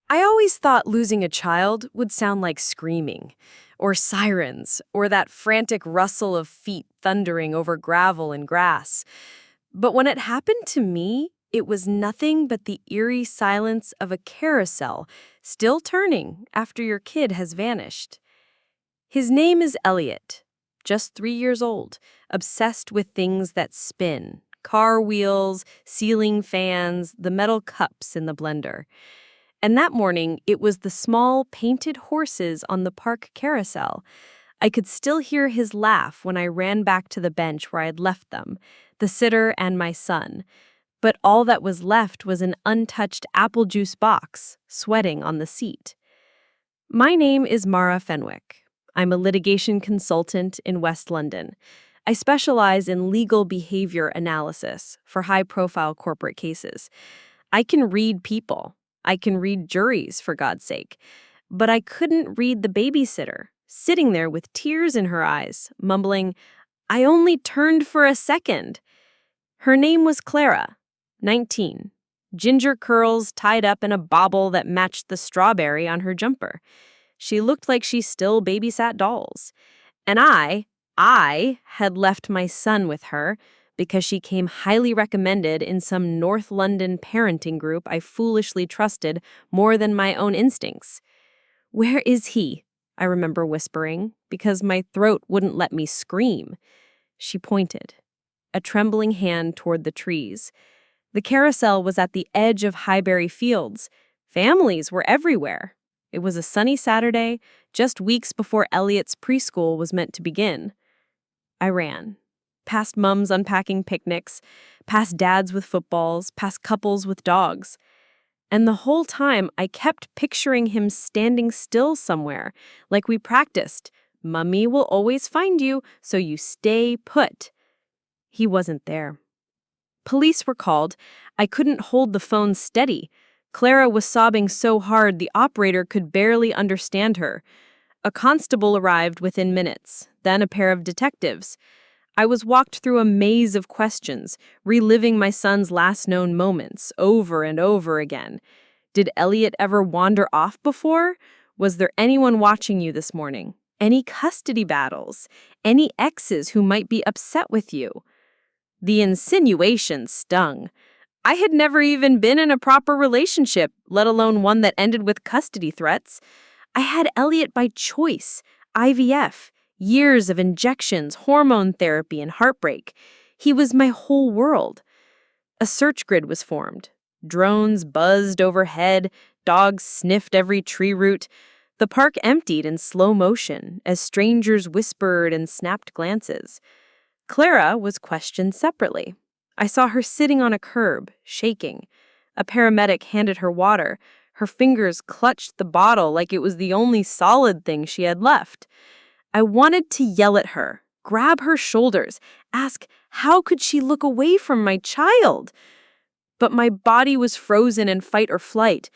I always thought losing a child would sound like screaming, or sirens, or that frantic rustle of feet thundering over gravel and grass. But when it happened to me, it was nothing but the eerie silence of a carousel still turning after your kid has vanished. His name is Elliot, just 3 years old, obsessed with things that spin. Car wheels, ceiling fans, the metal cups in the blender. And that morning, it was the small, painted horses on the park carousel. I could still hear his laugh when I ran back to the bench where I had left them, the sitter and my son. But all that was left was an untouched apple juice box, sweating on the seat. My name is Mara Fenwick. I'm a litigation consultant in West London. I specialize in legal behavior analysis for high-profile corporate cases. I can read people. I can read juries, for God's sake. But I couldn't read the babysitter, sitting there with tears in her eyes, mumbling, "I only turned for a second." Her name was Clara, 19, ginger curls tied up in a bobble that matched the strawberry on her jumper. She looked like she still babysat dolls. And I had left my son with her because she came highly recommended in some North London parenting group I foolishly trusted more than my own instincts. "Where is he?" I remember whispering, because my throat wouldn't let me scream. She pointed, a trembling hand toward the trees. The carousel was at the edge of Highbury Fields. Families were everywhere. It was a sunny Saturday, just weeks before Elliot's preschool was meant to begin. I ran. Past mums unpacking picnics, past dads with footballs, past couples with dogs. And the whole time, I kept picturing him standing still somewhere, like we practiced. "Mummy will always find you, so you stay put." He wasn't there. Police were called. I couldn't hold the phone steady. Clara was sobbing so hard the operator could barely understand her. A constable arrived within minutes, then a pair of detectives. I was walked through a maze of questions, reliving my son's last known moments over and over again. Did Elliot ever wander off before? Was there anyone watching you this morning? Any custody battles? Any exes who might be upset with you? The insinuation stung. I had never even been in a proper relationship, let alone one that ended with custody threats. I had Elliot by choice, IVF. Years of injections, hormone therapy, and heartbreak. He was my whole world. A search grid was formed. Drones buzzed overhead, dogs sniffed every tree root. The park emptied in slow motion as strangers whispered and snapped glances. Clara was questioned separately. I saw her sitting on a curb, shaking. A paramedic handed her water. Her fingers clutched the bottle like it was the only solid thing she had left. I wanted to yell at her, grab her shoulders, ask how could she look away from my child? But my body was frozen in fight or flight.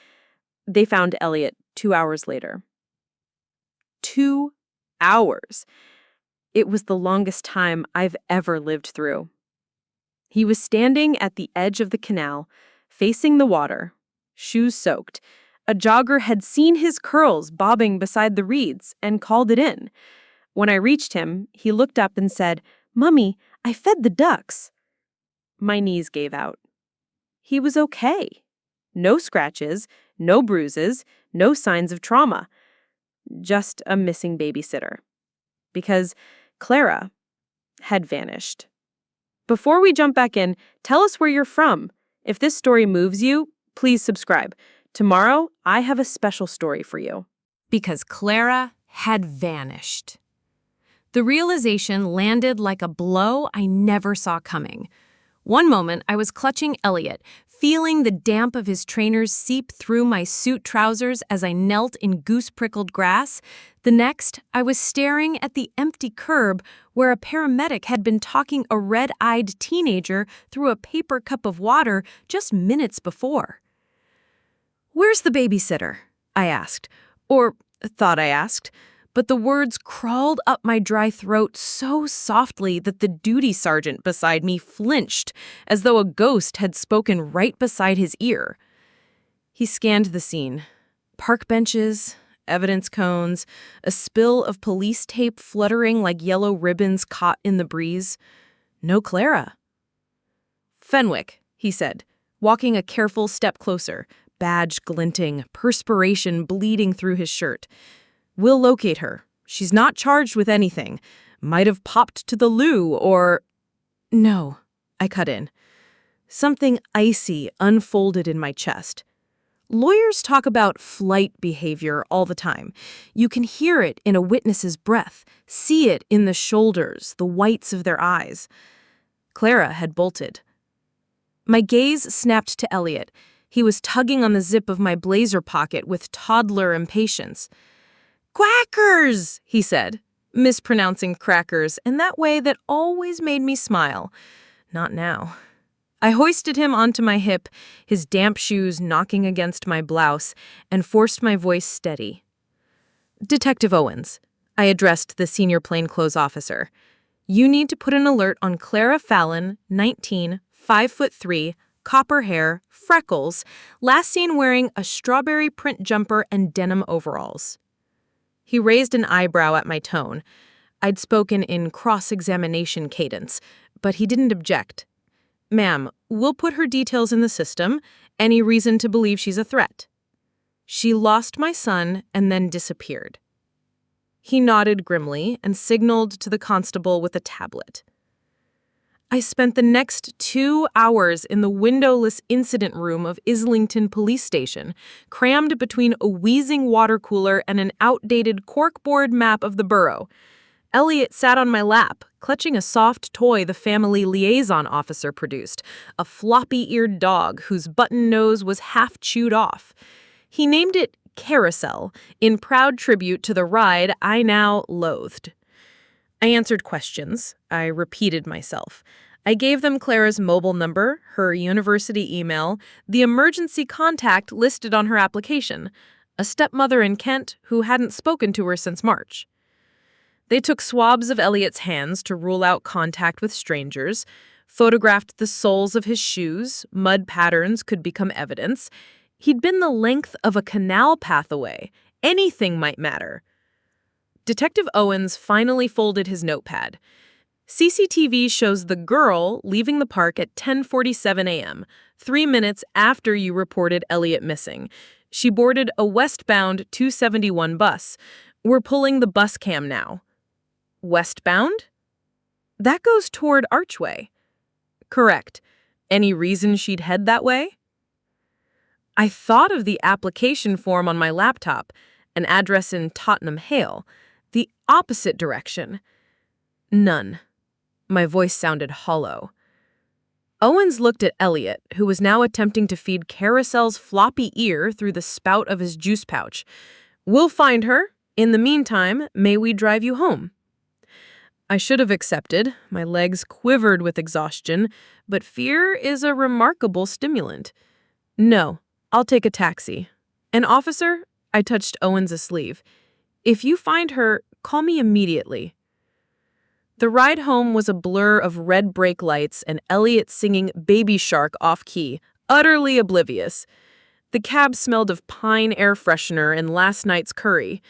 They found Elliot 2 hours later. 2 hours. It was the longest time I've ever lived through. He was standing at the edge of the canal, facing the water, shoes soaked. A jogger had seen his curls bobbing beside the reeds and called it in. When I reached him, he looked up and said, "Mummy, I fed the ducks." My knees gave out. He was okay. No scratches, no bruises, no signs of trauma. Just a missing babysitter. Because Clara had vanished. Before we jump back in, tell us where you're from. If this story moves you, please subscribe. Tomorrow, I have a special story for you. Because Clara had vanished. The realization landed like a blow I never saw coming. One moment, I was clutching Elliot, feeling the damp of his trainers seep through my suit trousers as I knelt in goose-prickled grass. The next, I was staring at the empty curb where a paramedic had been talking a red-eyed teenager through a paper cup of water just minutes before. "Where's the babysitter?" I asked, or thought I asked. But the words crawled up my dry throat so softly that the duty sergeant beside me flinched, as though a ghost had spoken right beside his ear. He scanned the scene. Park benches, evidence cones, a spill of police tape fluttering like yellow ribbons caught in the breeze. No Clara. "Fenwick," he said, walking a careful step closer, badge glinting, perspiration bleeding through his shirt. "We'll locate her. She's not charged with anything. Might have popped to the loo or—" "No," I cut in. Something icy unfolded in my chest. Lawyers talk about flight behavior all the time. You can hear it in a witness's breath, see it in the shoulders, the whites of their eyes. Clara had bolted. My gaze snapped to Elliot. He was tugging on the zip of my blazer pocket with toddler impatience. "Quackers," he said, mispronouncing crackers in that way that always made me smile. Not now. I hoisted him onto my hip, his damp shoes knocking against my blouse, and forced my voice steady. "Detective Owens," I addressed the senior plainclothes officer. "You need to put an alert on Clara Fallon, 19, 5'3", copper hair, freckles, last seen wearing a strawberry print jumper and denim overalls." He raised an eyebrow at my tone. I'd spoken in cross-examination cadence, but he didn't object. "Ma'am, we'll put her details in the system. Any reason to believe she's a threat?" "She lost my son and then disappeared." He nodded grimly and signaled to the constable with a tablet. I spent the next 2 hours in the windowless incident room of Islington Police Station, crammed between a wheezing water cooler and an outdated corkboard map of the borough. Elliot sat on my lap, clutching a soft toy the family liaison officer produced, a floppy-eared dog whose button nose was half chewed off. He named it Carousel, in proud tribute to the ride I now loathed. I answered questions. I repeated myself. I gave them Clara's mobile number, her university email, the emergency contact listed on her application, a stepmother in Kent who hadn't spoken to her since March. They took swabs of Elliot's hands to rule out contact with strangers, photographed the soles of his shoes, mud patterns could become evidence. He'd been the length of a canal path away. Anything might matter. Detective Owens finally folded his notepad. "CCTV shows the girl leaving the park at 10:47 a.m., 3 minutes after you reported Elliot missing. She boarded a westbound 271 bus. We're pulling the bus cam now." "Westbound?" "That goes toward Archway." "Correct. Any reason she'd head that way?" I thought of the application form on my laptop, an address in Tottenham Hale, the opposite direction. None. My voice sounded hollow. Owens looked at Elliot, who was now attempting to feed Carousel's floppy ear through the spout of his juice pouch. "We'll find her. In the meantime, may we drive you home?" I should have accepted. My legs quivered with exhaustion, but fear is a remarkable stimulant. "No, I'll take a taxi. And officer," I touched Owens' sleeve, "if you find her, call me immediately." The ride home was a blur of red brake lights and Elliot singing Baby Shark off-key, utterly oblivious. The cab smelled of pine air freshener and last night's curry.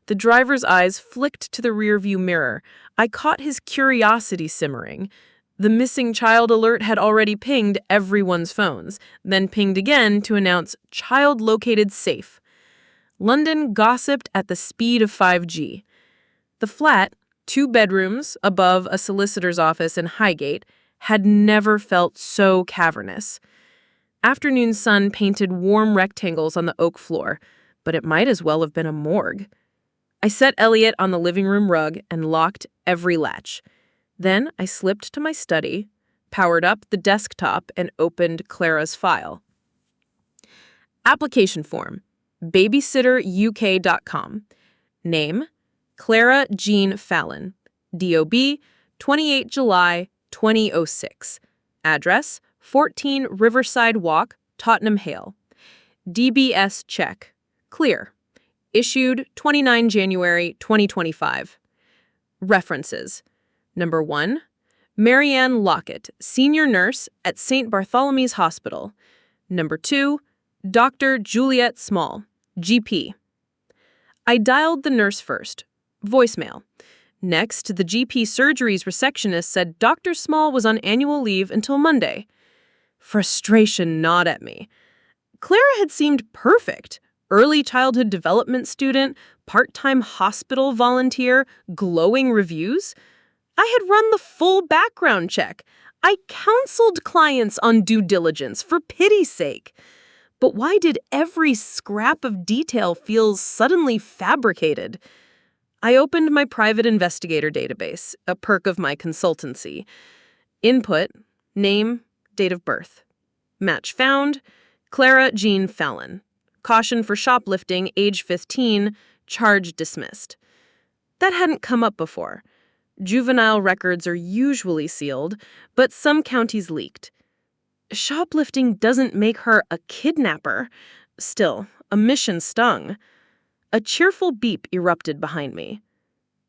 The driver's eyes flicked to the rearview mirror. I caught his curiosity simmering. The missing child alert had already pinged everyone's phones, then pinged again to announce child located safe. London gossiped at the speed of 5G. The flat, 2 bedrooms above a solicitor's office in Highgate, had never felt so cavernous. Afternoon sun painted warm rectangles on the oak floor, but it might as well have been a morgue. I set Elliot on the living room rug and locked every latch. Then I slipped to my study, powered up the desktop, and opened Clara's file. Application form, babysitteruk.com. Name, Clara Jean Fallon. DOB, 28 July 2006. Address, 14 Riverside Walk, Tottenham Hale. DBS check. Clear. Issued 29 January 2025. References. Number 1. Marianne Lockett, senior nurse at St. Bartholomew's Hospital. Number 2. Dr. Juliet Small, GP. I dialed the nurse first. Voicemail. Next, the GP surgery's receptionist said Dr. Small was on annual leave until Monday. Frustration gnawed at me. Clara had seemed perfect. Early childhood development student, part-time hospital volunteer, glowing reviews. I had run the full background check. I counseled clients on due diligence, for pity's sake. But why did every scrap of detail feel suddenly fabricated? I opened my private investigator database, a perk of my consultancy. Input, name, date of birth. Match found, Clara Jean Fallon. Caution for shoplifting, age 15, charge dismissed. That hadn't come up before. Juvenile records are usually sealed, but some counties leaked. Shoplifting doesn't make her a kidnapper. Still, a mission stung. A cheerful beep erupted behind me.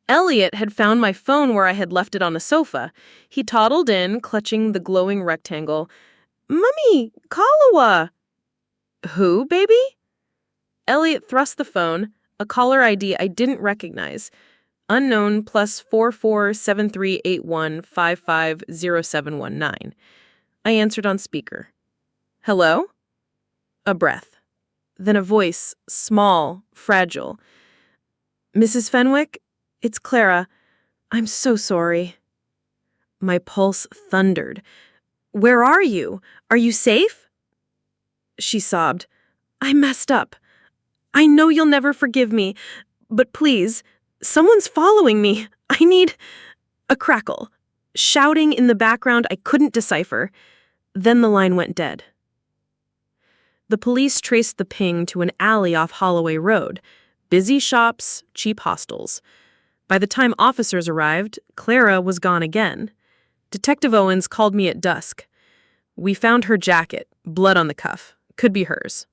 Elliot had found my phone where I had left it on a sofa. He toddled in, clutching the glowing rectangle. "Mummy, Kalawa!" "Who, baby?" Elliot thrust the phone, a caller ID I didn't recognize. Unknown +447381550719. I answered on speaker. "Hello?" A breath. Then a voice, small, fragile. "Mrs. Fenwick, it's Clara. I'm so sorry." My pulse thundered. "Where are you? Are you safe?" She sobbed. "I messed up. I know you'll never forgive me, but please, someone's following me. I need—" A crackle. Shouting in the background I couldn't decipher. Then the line went dead. The police traced the ping to an alley off Holloway Road. Busy shops, cheap hostels. By the time officers arrived, Clara was gone again. Detective Owens called me at dusk. "We found her jacket, blood on the cuff. Could be hers."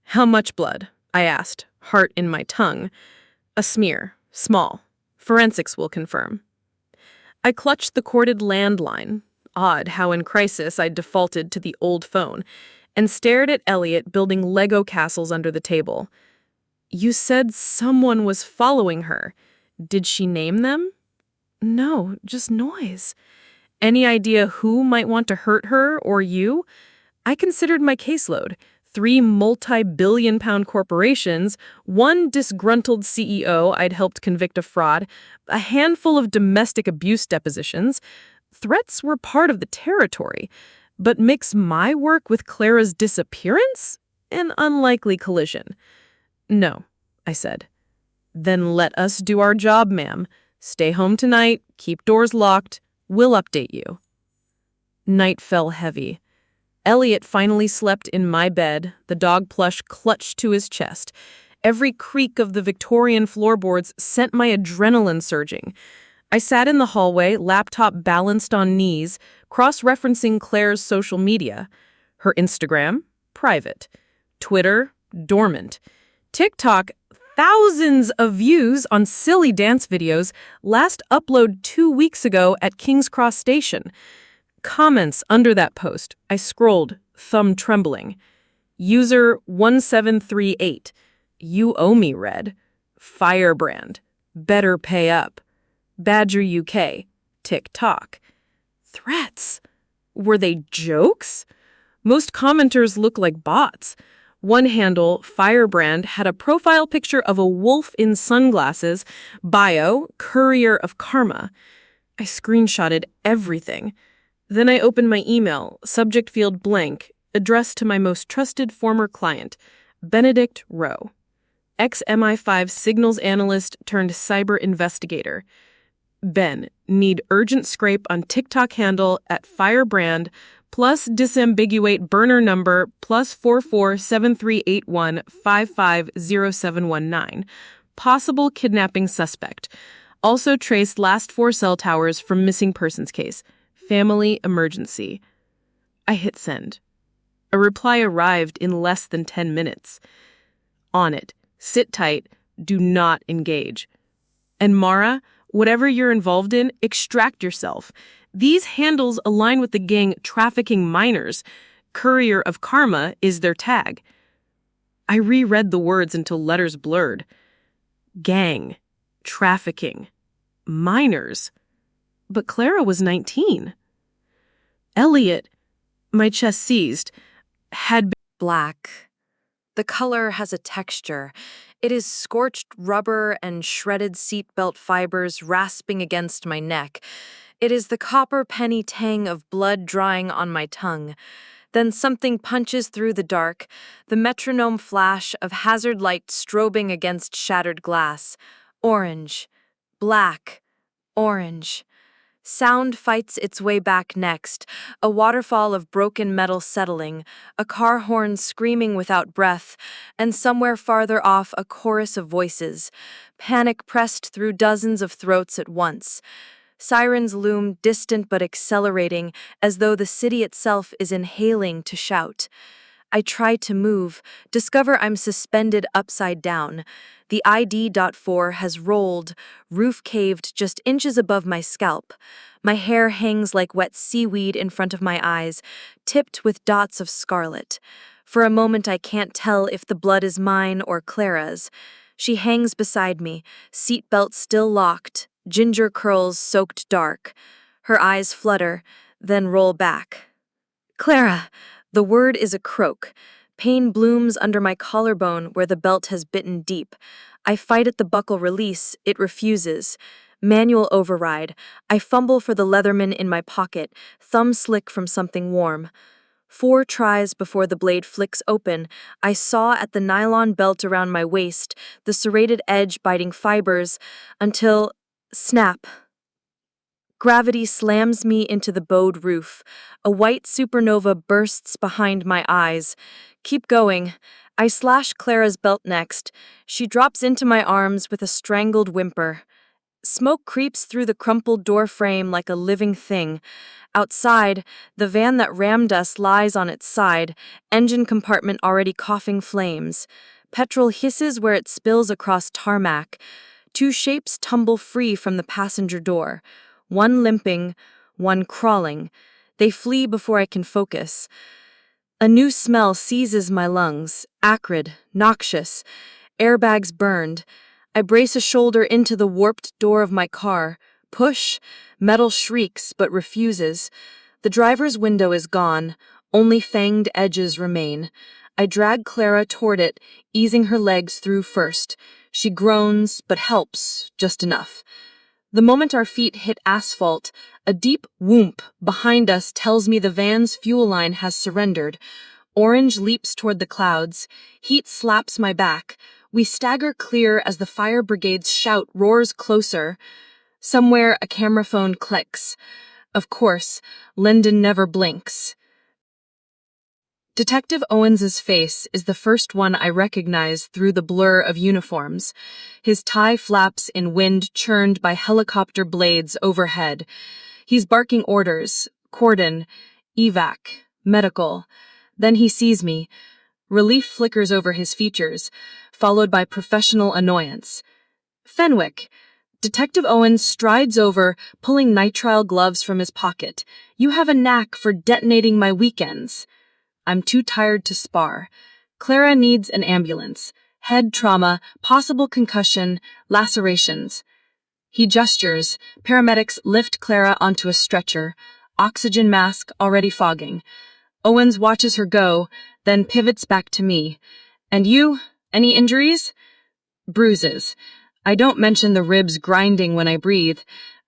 "How much blood?" I asked, heart in my tongue. "A smear. Small. Forensics will confirm." I clutched the corded landline. Odd how in crisis I defaulted to the old phone, and stared at Elliot building Lego castles under the table. "You said someone was following her. Did she name them?" "No, just noise." "Any idea who might want to hurt her or you?" I considered my caseload. 3 multi-billion-pound corporations, 1 disgruntled CEO I'd helped convict of fraud, a handful of domestic abuse depositions. Threats were part of the territory, but mix my work with Clara's disappearance? An unlikely collision. "No," I said. "Then let us do our job, ma'am. Stay home tonight, keep doors locked. We'll update you." Night fell heavy. Elliot finally slept in my bed, the dog plush clutched to his chest. Every creak of the Victorian floorboards sent my adrenaline surging. I sat in the hallway, laptop balanced on knees, cross-referencing Claire's social media. Her Instagram, private. Twitter, dormant. TikTok, thousands of views on silly dance videos, last upload 2 weeks ago at King's Cross Station. Comments under that post. I scrolled, thumb trembling. User 1738. "You owe me, Red." Firebrand. "Better pay up." Badger UK. TikTok. Threats. Were they jokes? Most commenters look like bots. One handle, Firebrand, had a profile picture of a wolf in sunglasses. Bio, Courier of Karma. I screenshotted everything. Then I opened my email, subject field blank, addressed to my most trusted former client, Benedict Rowe. Ex-MI5 signals analyst turned cyber investigator. Ben, need urgent scrape on TikTok handle at Firebrand plus disambiguate burner number +447381550719. Possible kidnapping suspect. Also trace last 4 cell towers from missing persons case. Family emergency. I hit send. A reply arrived in less than 10 minutes. On it. Sit tight. Do not engage. And Mara, whatever you're involved in, extract yourself. These handles align with the gang trafficking minors. Courier of Karma is their tag. I reread the words until letters blurred. Gang. Trafficking. Minors. But Clara was 19. Elliot, my chest seized, had been Black. The color has a texture. It is scorched rubber and shredded seatbelt fibers rasping against my neck. It is the copper penny tang of blood drying on my tongue. Then something punches through the dark, the metronome flash of hazard light strobing against shattered glass. Orange. Black. Orange. Sound fights its way back next, a waterfall of broken metal settling, a car horn screaming without breath, and somewhere farther off a chorus of voices. Panic pressed through dozens of throats at once. Sirens loom distant but accelerating, as though the city itself is inhaling to shout. I try to move, discover I'm suspended upside down. The ID.4 has rolled, roof caved just inches above my scalp. My hair hangs like wet seaweed in front of my eyes, tipped with dots of scarlet. For a moment I can't tell if the blood is mine or Clara's. She hangs beside me, seatbelt still locked, ginger curls soaked dark. Her eyes flutter, then roll back. Clara! The word is a croak. Pain blooms under my collarbone where the belt has bitten deep. I fight at the buckle release, it refuses. Manual override. I fumble for the Leatherman in my pocket, thumb slick from something warm. 4 tries before the blade flicks open, I saw at the nylon belt around my waist, the serrated edge biting fibers, until snap. Gravity slams me into the bowed roof. A white supernova bursts behind my eyes. Keep going. I slash Clara's belt next. She drops into my arms with a strangled whimper. Smoke creeps through the crumpled door frame like a living thing. Outside, the van that rammed us lies on its side, engine compartment already coughing flames. Petrol hisses where it spills across tarmac. 2 shapes tumble free from the passenger door. One limping, one crawling. They flee before I can focus. A new smell seizes my lungs, acrid, noxious. Airbags burned. I brace a shoulder into the warped door of my car. Push. Metal shrieks, but refuses. The driver's window is gone. Only fanged edges remain. I drag Clara toward it, easing her legs through first. She groans, but helps, just enough. The moment our feet hit asphalt, a deep whoomp behind us tells me the van's fuel line has surrendered. Orange leaps toward the clouds. Heat slaps my back. We stagger clear as the fire brigade's shout roars closer. Somewhere a camera phone clicks. Of course, Lyndon never blinks. Detective Owens's face is the first one I recognize through the blur of uniforms. His tie flaps in wind churned by helicopter blades overhead. He's barking orders, cordon, evac, medical. Then he sees me. Relief flickers over his features, followed by professional annoyance. Fenwick. Detective Owens strides over, pulling nitrile gloves from his pocket. You have a knack for detonating my weekends. I'm too tired to spar. Clara needs an ambulance. Head trauma, possible concussion, lacerations. He gestures. Paramedics lift Clara onto a stretcher. Oxygen mask already fogging. Owens watches her go, then pivots back to me. And you? Any injuries? Bruises. I don't mention the ribs grinding when I breathe.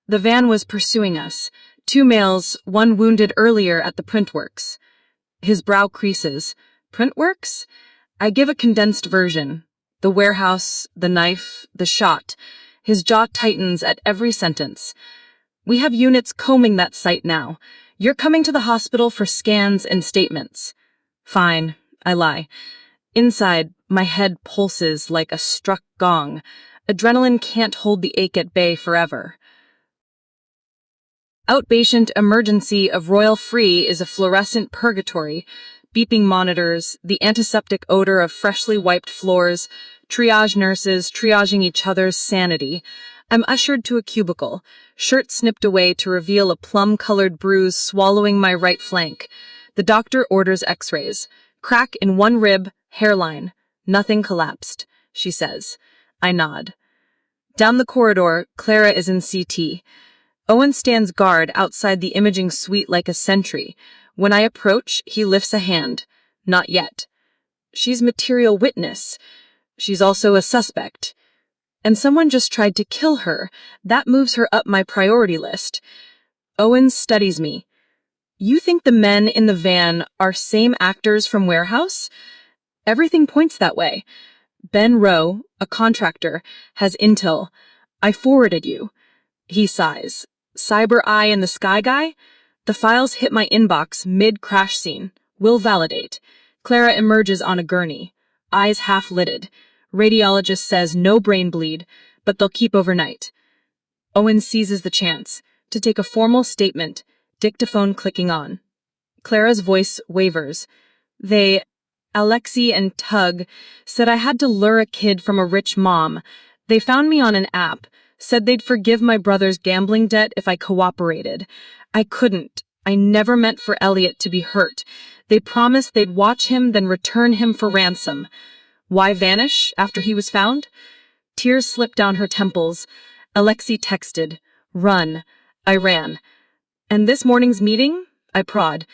The van was pursuing us. 2 males, one wounded earlier at the printworks. His brow creases. Printworks? I give a condensed version. The warehouse, the knife, the shot. His jaw tightens at every sentence. We have units combing that site now. You're coming to the hospital for scans and statements. Fine, I lie. Inside, my head pulses like a struck gong. Adrenaline can't hold the ache at bay forever. Outpatient emergency of Royal Free is a fluorescent purgatory, beeping monitors, the antiseptic odor of freshly wiped floors, triage nurses triaging each other's sanity. I'm ushered to a cubicle, shirt snipped away to reveal a plum-colored bruise swallowing my right flank. The doctor orders x-rays. Crack in one rib, hairline. Nothing collapsed, she says. I nod. Down the corridor, Clara is in CT. Owen stands guard outside the imaging suite like a sentry. When I approach, he lifts a hand. Not yet. She's material witness. She's also a suspect. And someone just tried to kill her. That moves her up my priority list. Owen studies me. You think the men in the van are same actors from Warehouse? Everything points that way. Ben Rowe, a contractor, has intel. I forwarded you. He sighs. Cyber Eye and the Sky Guy? The files hit my inbox mid-crash scene. Will validate. Clara emerges on a gurney. Eyes half-lidded. Radiologist says no brain bleed, but they'll keep overnight. Owen seizes the chance to take a formal statement, dictaphone clicking on. Clara's voice wavers. Alexi and Tug, said I had to lure a kid from a rich mom. They found me on an app, said they'd forgive my brother's gambling debt if I cooperated. I couldn't. I never meant for Elliot to be hurt. They promised they'd watch him, then return him for ransom. Why vanish after he was found? Tears slipped down her temples. Alexi texted, "Run." I ran. And this morning's meeting? I prod.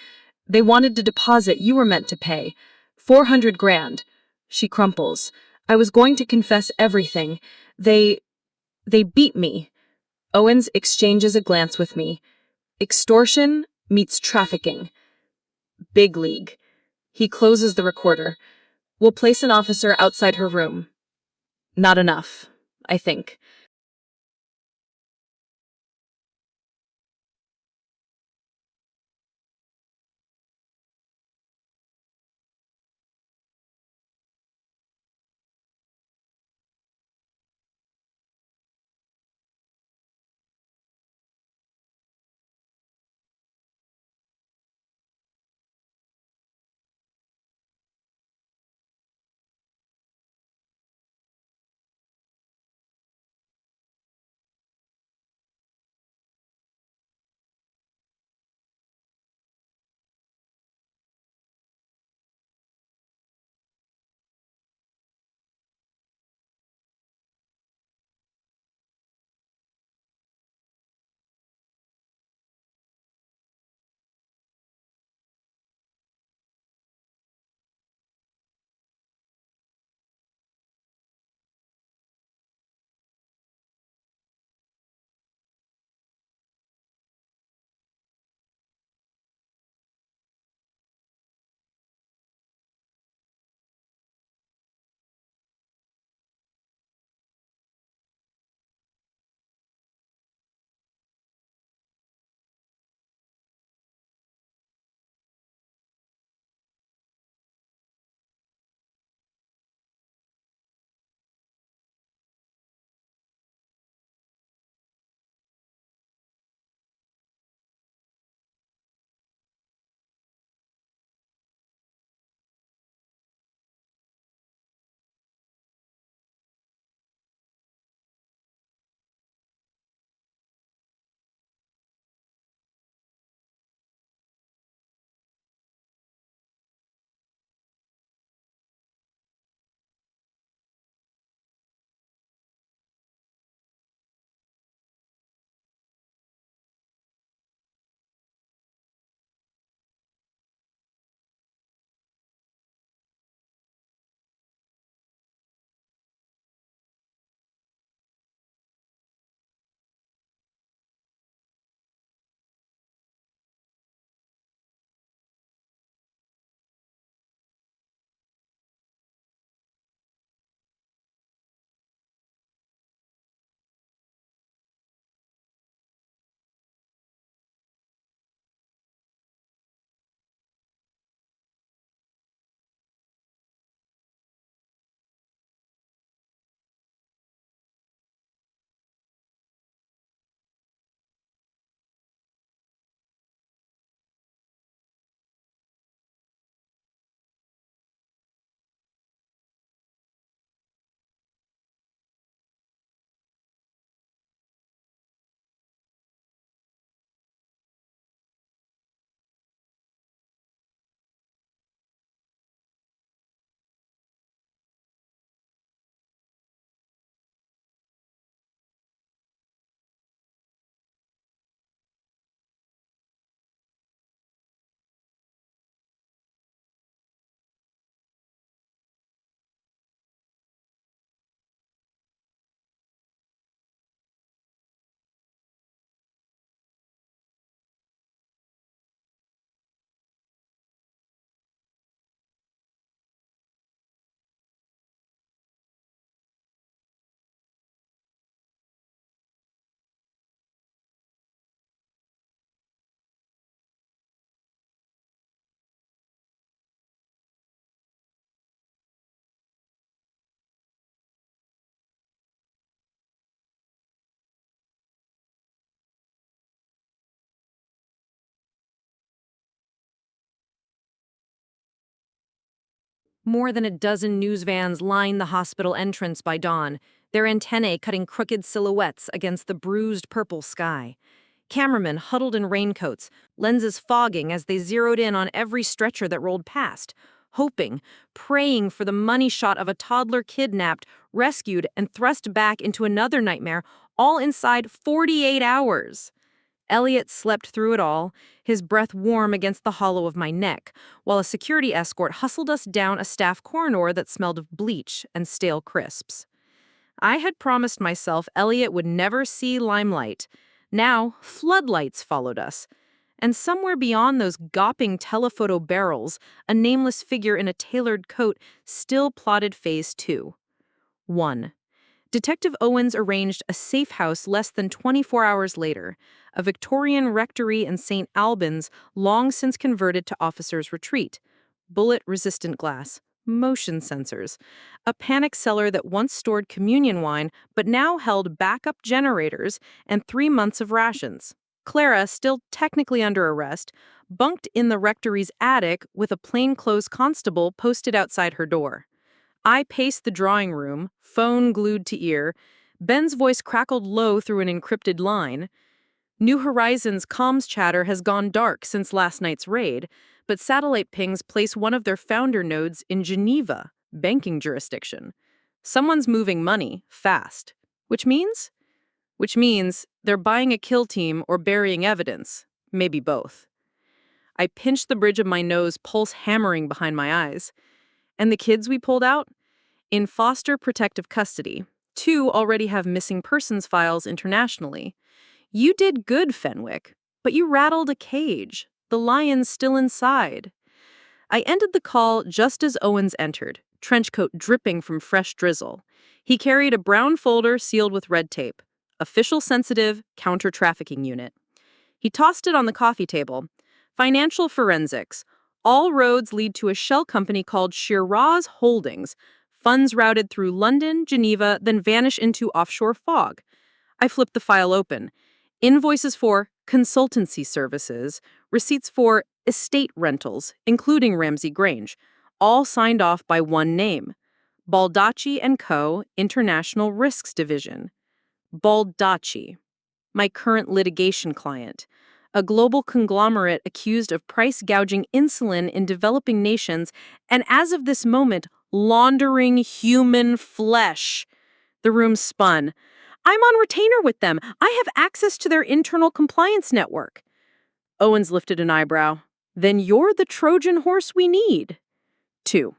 They wanted the deposit you were meant to pay. 400 grand. She crumples. I was going to confess everything. They beat me. Owens exchanges a glance with me. Extortion meets trafficking. Big league. He closes the recorder. We'll place an officer outside her room. Not enough, I think. More than a dozen news vans line the hospital entrance by dawn, their antennae cutting crooked silhouettes against the bruised purple sky. Cameramen huddled in raincoats, lenses fogging as they zeroed in on every stretcher that rolled past, hoping, praying for the money shot of a toddler kidnapped, rescued, and thrust back into another nightmare, all inside 48 hours. Elliot slept through it all, his breath warm against the hollow of my neck, while a security escort hustled us down a staff corridor that smelled of bleach and stale crisps. I had promised myself Elliot would never see limelight. Now, floodlights followed us. And somewhere beyond those gawping telephoto barrels, a nameless figure in a tailored coat still plotted Phase 2. 1. Detective Owens arranged a safe house less than 24 hours later, a Victorian rectory in St. Albans long since converted to officers' retreat. Bullet-resistant glass, motion sensors, a panic cellar that once stored communion wine but now held backup generators and 3 months of rations. Clara, still technically under arrest, bunked in the rectory's attic with a plainclothes constable posted outside her door. I paced the drawing room, phone glued to ear. Ben's voice crackled low through an encrypted line. New Horizons comms chatter has gone dark since last night's raid, but satellite pings place one of their founder nodes in Geneva, banking jurisdiction. Someone's moving money, fast. Which means? Which means they're buying a kill team or burying evidence, maybe both. I pinched the bridge of my nose, pulse hammering behind my eyes. And the kids we pulled out? In foster protective custody. 2 already have missing persons files internationally. You did good, Fenwick, but you rattled a cage. The lion's still inside. I ended the call just as Owens entered, trenchcoat dripping from fresh drizzle. He carried a brown folder sealed with red tape. Official sensitive counter-trafficking unit. He tossed it on the coffee table. Financial forensics. All roads lead to a shell company called Shiraz Holdings. Funds routed through London, Geneva, then vanish into offshore fog. I flipped the file open. Invoices for consultancy services, receipts for estate rentals, including Ramsey Grange, all signed off by one name. Baldacci & Co., International Risks Division. Baldacci, my current litigation client, a global conglomerate accused of price-gouging insulin in developing nations and, as of this moment, laundering human flesh. The room spun. I'm on retainer with them. I have access to their internal compliance network. Owens lifted an eyebrow. Then you're the Trojan horse we need. 2.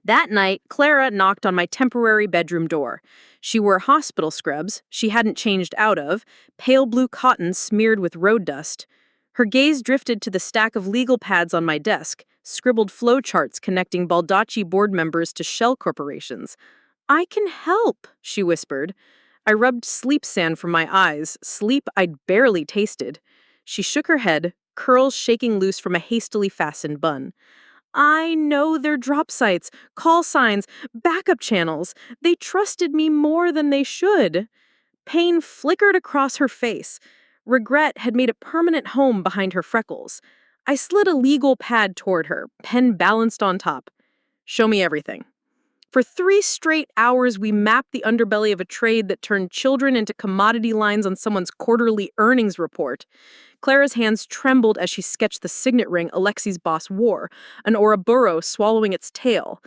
That night, Clara knocked on my temporary bedroom door. She wore hospital scrubs she hadn't changed out of, pale blue cotton smeared with road dust. Her gaze drifted to the stack of legal pads on my desk, scribbled flowcharts connecting Baldacci board members to shell corporations. I can help, she whispered. I rubbed sleep sand from my eyes, sleep I'd barely tasted. She shook her head, curls shaking loose from a hastily fastened bun. I know their drop sites, call signs, backup channels. They trusted me more than they should. Pain flickered across her face. Regret had made a permanent home behind her freckles. I slid a legal pad toward her, pen balanced on top. Show me everything. For 3 straight hours, we mapped the underbelly of a trade that turned children into commodity lines on someone's quarterly earnings report. Clara's hands trembled as she sketched the signet ring Alexi's boss wore, an Ouroboros swallowing its tail.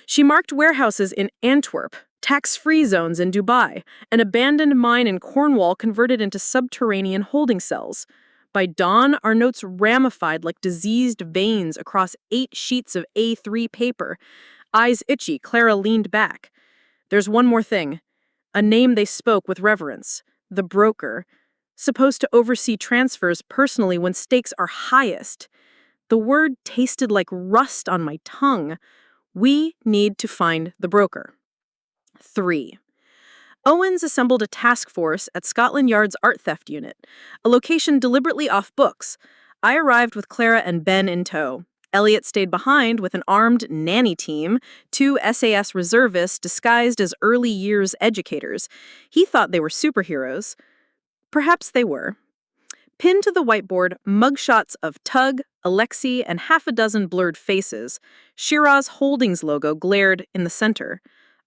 She marked warehouses in Antwerp, tax-free zones in Dubai, an abandoned mine in Cornwall converted into subterranean holding cells. By dawn, our notes ramified like diseased veins across 8 sheets of A3 paper. Eyes itchy, Clara leaned back. There's one more thing. A name they spoke with reverence. The broker. Supposed to oversee transfers personally when stakes are highest. The word tasted like rust on my tongue. We need to find the broker. 3. Owens assembled a task force at Scotland Yard's art theft unit, a location deliberately off books. I arrived with Clara and Ben in tow. Elliot stayed behind with an armed nanny team, 2 SAS reservists disguised as early years educators. He thought they were superheroes. Perhaps they were. Pinned to the whiteboard, mugshots of Tug, Alexei, and half a dozen blurred faces, Shiraz Holdings logo glared in the center.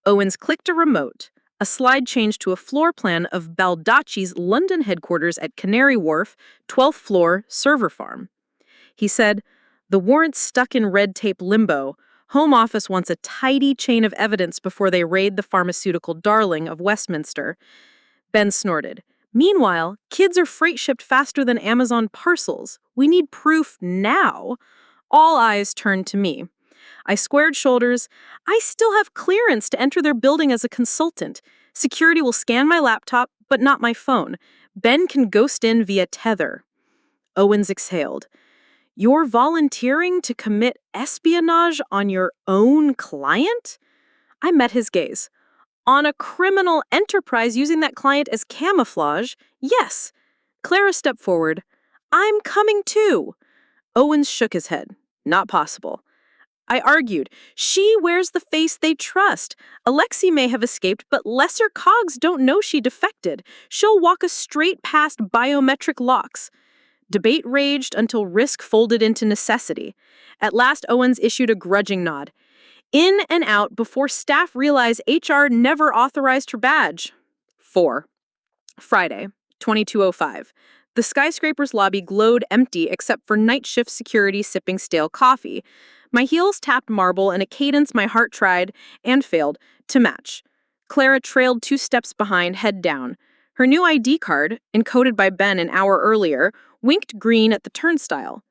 Owens clicked a remote. A slide changed to a floor plan of Baldacci's London headquarters at Canary Wharf, 12th floor, server farm. He said, "The warrant's stuck in red tape limbo. Home Office wants a tidy chain of evidence before they raid the pharmaceutical darling of Westminster." Ben snorted. "Meanwhile, kids are freight shipped faster than Amazon parcels. We need proof now." All eyes turned to me. I squared shoulders. "I still have clearance to enter their building as a consultant. Security will scan my laptop, but not my phone. Ben can ghost in via Tether." Owens exhaled. "You're volunteering to commit espionage on your own client?" I met his gaze. "On a criminal enterprise using that client as camouflage? Yes." Clara stepped forward. "I'm coming too." Owens shook his head. "Not possible." I argued. "She wears the face they trust. Alexei may have escaped, but lesser cogs don't know she defected. She'll walk us straight past biometric locks." Debate raged until risk folded into necessity. At last, Owens issued a grudging nod. "In and out before staff realize HR never authorized her badge." 4. Friday, 22:05. The skyscraper's lobby glowed empty except for night shift security sipping stale coffee. My heels tapped marble in a cadence my heart tried, and failed, to match. Clara trailed 2 steps behind, head down. Her new ID card, encoded by Ben an hour earlier, winked green at the turnstile.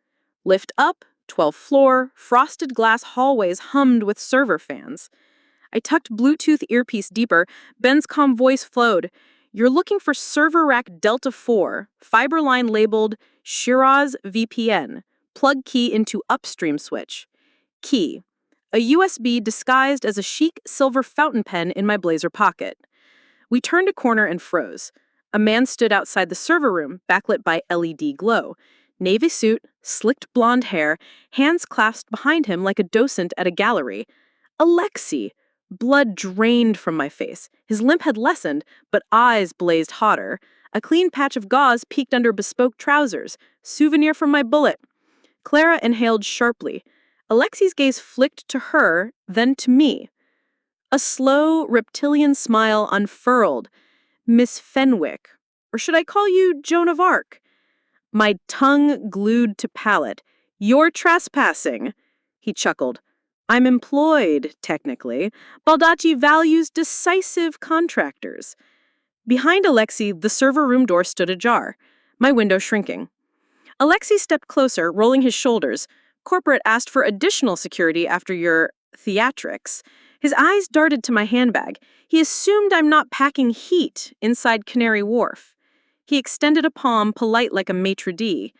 Lift up, 12th floor, frosted glass hallways hummed with server fans. I tucked Bluetooth earpiece deeper. Ben's calm voice flowed. "You're looking for server rack Delta 4, fiber line labeled Shiraz VPN. Plug key into upstream switch. Key. A USB disguised as a chic silver fountain pen in my blazer pocket." We turned a corner and froze. A man stood outside the server room, backlit by LED glow. Navy suit, slicked blonde hair, hands clasped behind him like a docent at a gallery. Alexei! Blood drained from my face. His limp had lessened, but eyes blazed hotter. A clean patch of gauze peeked under bespoke trousers. Souvenir from my bullet. Clara inhaled sharply. Alexei's gaze flicked to her, then to me. A slow, reptilian smile unfurled. "Miss Fenwick, or should I call you Joan of Arc?" My tongue glued to palate. "You're trespassing." He chuckled. "I'm employed, technically. Baldacci values decisive contractors." Behind Alexei, the server room door stood ajar, my window shrinking. Alexei stepped closer, rolling his shoulders. "Corporate asked for additional security after your theatrics." His eyes darted to my handbag. He assumed I'm not packing heat inside Canary Wharf. He extended a palm, polite like a maitre d'.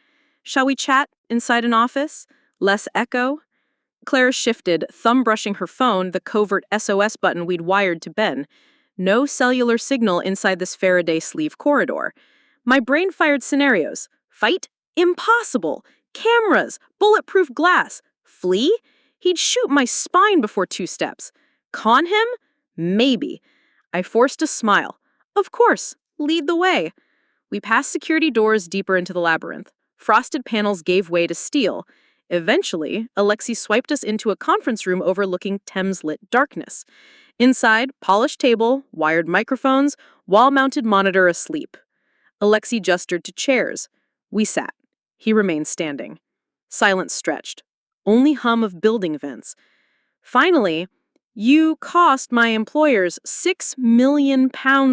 "Shall we chat inside an office? Less echo?" Clara shifted, thumb brushing her phone, the covert SOS button we'd wired to Ben. No cellular signal inside this Faraday sleeve corridor. My brain fired scenarios. Fight? Impossible. Cameras, bulletproof glass. Flee? He'd shoot my spine before 2 steps. Con him? Maybe. I forced a smile. Of course, lead the way. We passed security doors deeper into the labyrinth. Frosted panels gave way to steel. Eventually, Alexei swiped us into a conference room overlooking Thames-lit darkness. Inside, polished table, wired microphones, wall-mounted monitor asleep. Alexei gestured to chairs. We sat. He remained standing. Silence stretched. Only hum of building vents. Finally, "You cost my employers £6 million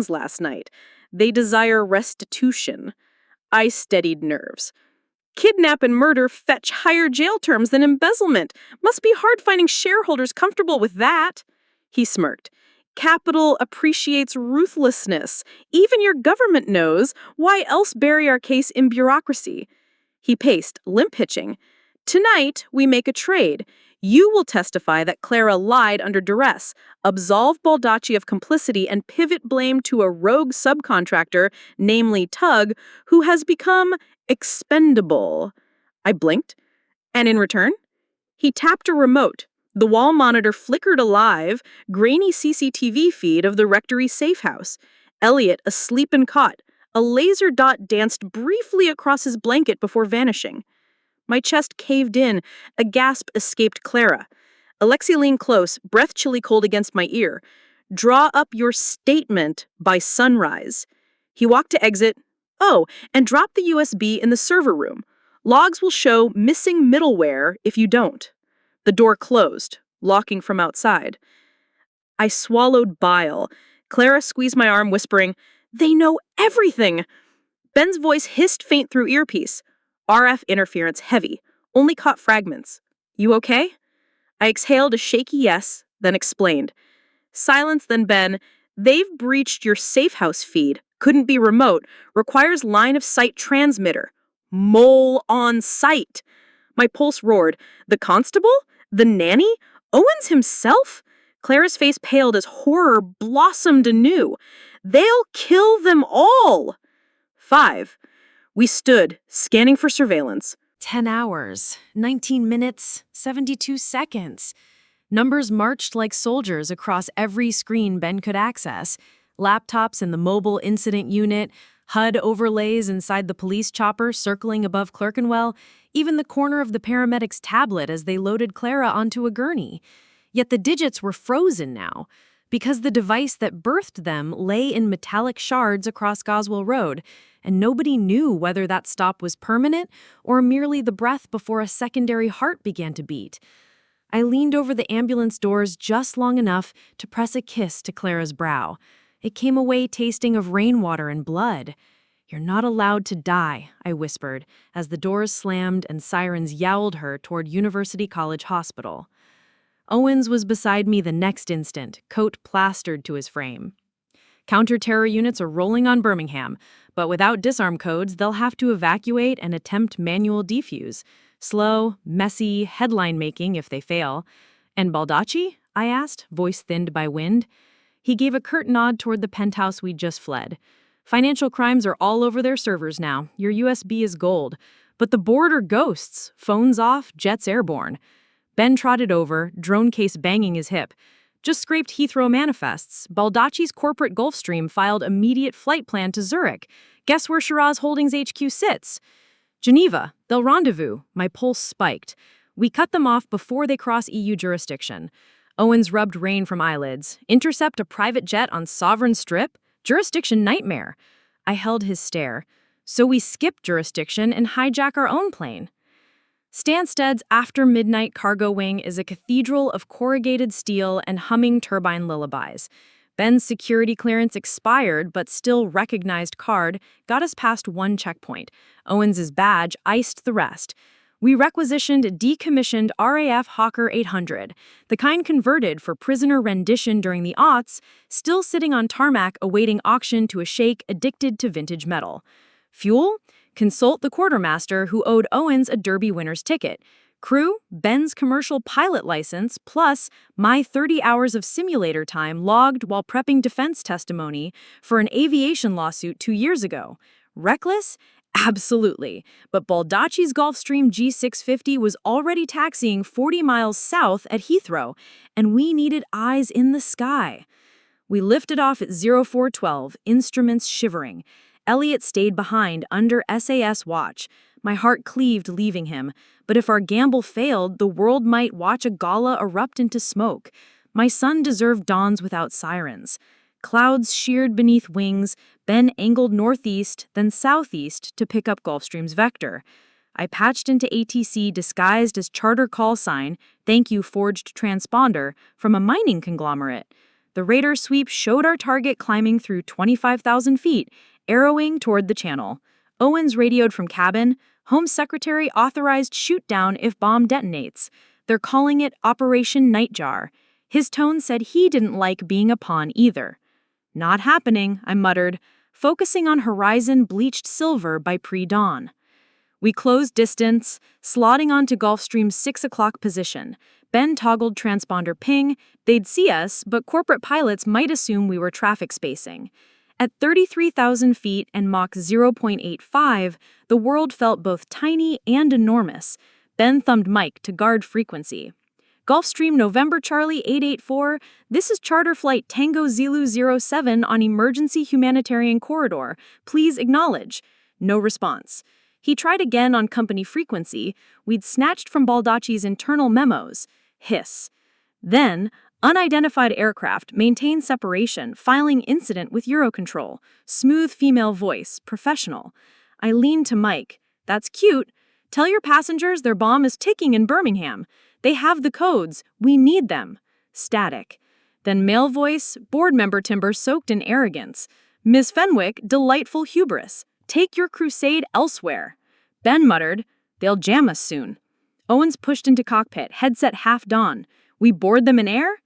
last night. They desire restitution." I steadied nerves. "Kidnap and murder fetch higher jail terms than embezzlement. Must be hard finding shareholders comfortable with that." He smirked. "Capital appreciates ruthlessness. Even your government knows. Why else bury our case in bureaucracy?" He paced, limp-hitching. "Tonight, we make a trade. You will testify that Clara lied under duress, absolve Baldacci of complicity, and pivot blame to a rogue subcontractor, namely Tug, who has become expendable." I blinked. "And in return?" He tapped a remote. The wall monitor flickered a live, grainy CCTV feed of the rectory safe house. Elliot asleep and caught. A laser dot danced briefly across his blanket before vanishing. My chest caved in. A gasp escaped Clara. Alexei leaned close, breath chilly cold against my ear. Draw up your statement by sunrise. He walked to exit. Oh, and drop the USB in the server room. Logs will show missing middleware if you don't. The door closed, locking from outside. I swallowed bile. Clara squeezed my arm, whispering, "They know everything!" Ben's voice hissed faint through earpiece. RF interference heavy. Only caught fragments. You okay? I exhaled a shaky yes, then explained. Silence, then Ben. They've breached your safe house feed. Couldn't be remote. Requires line of sight transmitter. Mole on site. My pulse roared. The constable? The nanny? Owens himself? Clara's face paled as horror blossomed anew. They'll kill them all! 5. We stood, scanning for surveillance. 10 hours, 19 minutes, 72 seconds. Numbers marched like soldiers across every screen Ben could access. Laptops in the mobile incident unit, HUD overlays inside the police chopper circling above Clerkenwell, even the corner of the paramedic's tablet as they loaded Clara onto a gurney. Yet the digits were frozen now, because the device that birthed them lay in metallic shards across Goswell Road, and nobody knew whether that stop was permanent or merely the breath before a secondary heart began to beat. I leaned over the ambulance doors just long enough to press a kiss to Clara's brow. It came away tasting of rainwater and blood. "You're not allowed to die," I whispered, as the doors slammed and sirens yowled her toward University College Hospital. Owens was beside me the next instant, coat plastered to his frame. Counter-terror units are rolling on Birmingham, but without disarm codes, they'll have to evacuate and attempt manual defuse. Slow, messy, headline-making if they fail. "And Baldacci?" I asked, voice thinned by wind. He gave a curt nod toward the penthouse we'd just fled. "Financial crimes are all over their servers now. Your USB is gold. But the board are ghosts. Phones off, jets airborne." Ben trotted over, drone case banging his hip. "Just scraped Heathrow manifests. Baldacci's corporate Gulfstream filed immediate flight plan to Zurich. Guess where Shiraz Holdings HQ sits? Geneva. They'll rendezvous." My pulse spiked. "We cut them off before they cross EU jurisdiction." Owens rubbed rain from eyelids. "Intercept a private jet on Sovereign Strip? Jurisdiction nightmare." I held his stare. "So we skip jurisdiction and hijack our own plane." Stansted's after-midnight cargo wing is a cathedral of corrugated steel and humming turbine lullabies. Ben's security clearance expired but still recognized card got us past one checkpoint. Owens's badge iced the rest. We requisitioned a decommissioned RAF Hawker 800, the kind converted for prisoner rendition during the aughts, still sitting on tarmac awaiting auction to a sheikh addicted to vintage metal. Fuel? Consult the quartermaster who owed Owens a Derby winner's ticket. Crew? Ben's commercial pilot license, plus my 30 hours of simulator time logged while prepping defense testimony for an aviation lawsuit 2 years ago. Reckless? Absolutely. But Baldacci's Gulfstream G650 was already taxiing 40 miles south at Heathrow, and we needed eyes in the sky. We lifted off at 0412, instruments shivering. Elliot stayed behind under SAS watch. My heart cleaved leaving him, but if our gamble failed, the world might watch a gala erupt into smoke. My son deserved dawns without sirens. Clouds sheared beneath wings, Ben angled northeast, then southeast to pick up Gulfstream's vector. I patched into ATC disguised as charter call sign, "Thank you forged transponder," from a mining conglomerate. The radar sweep showed our target climbing through 25,000 feet, arrowing toward the channel. Owens radioed from cabin, Home Secretary authorized shoot down if bomb detonates. They're calling it Operation Nightjar. His tone said he didn't like being a pawn either. "Not happening," I muttered, focusing on horizon bleached silver by pre-dawn. We closed distance, slotting onto Gulfstream's 6 o'clock position. Ben toggled transponder ping. They'd see us, but corporate pilots might assume we were traffic spacing. At 33,000 feet and Mach 0.85, the world felt both tiny and enormous. Ben thumbed Mike to guard frequency. "Gulfstream November Charlie 884, this is charter flight Tango Zulu 07 on emergency humanitarian corridor. Please acknowledge." No response. He tried again on company frequency we'd snatched from Baldacci's internal memos. Hiss. Then, unidentified aircraft maintained separation, filing incident with Eurocontrol. Smooth female voice, professional. I leaned to Mike. That's cute. Tell your passengers their bomb is ticking in Birmingham. They have the codes. We need them. Static. Then male voice, board member timbre soaked in arrogance. Ms. Fenwick, delightful hubris. Take your crusade elsewhere. Ben muttered, they'll jam us soon. Owens pushed into cockpit, headset half on. We board them in air?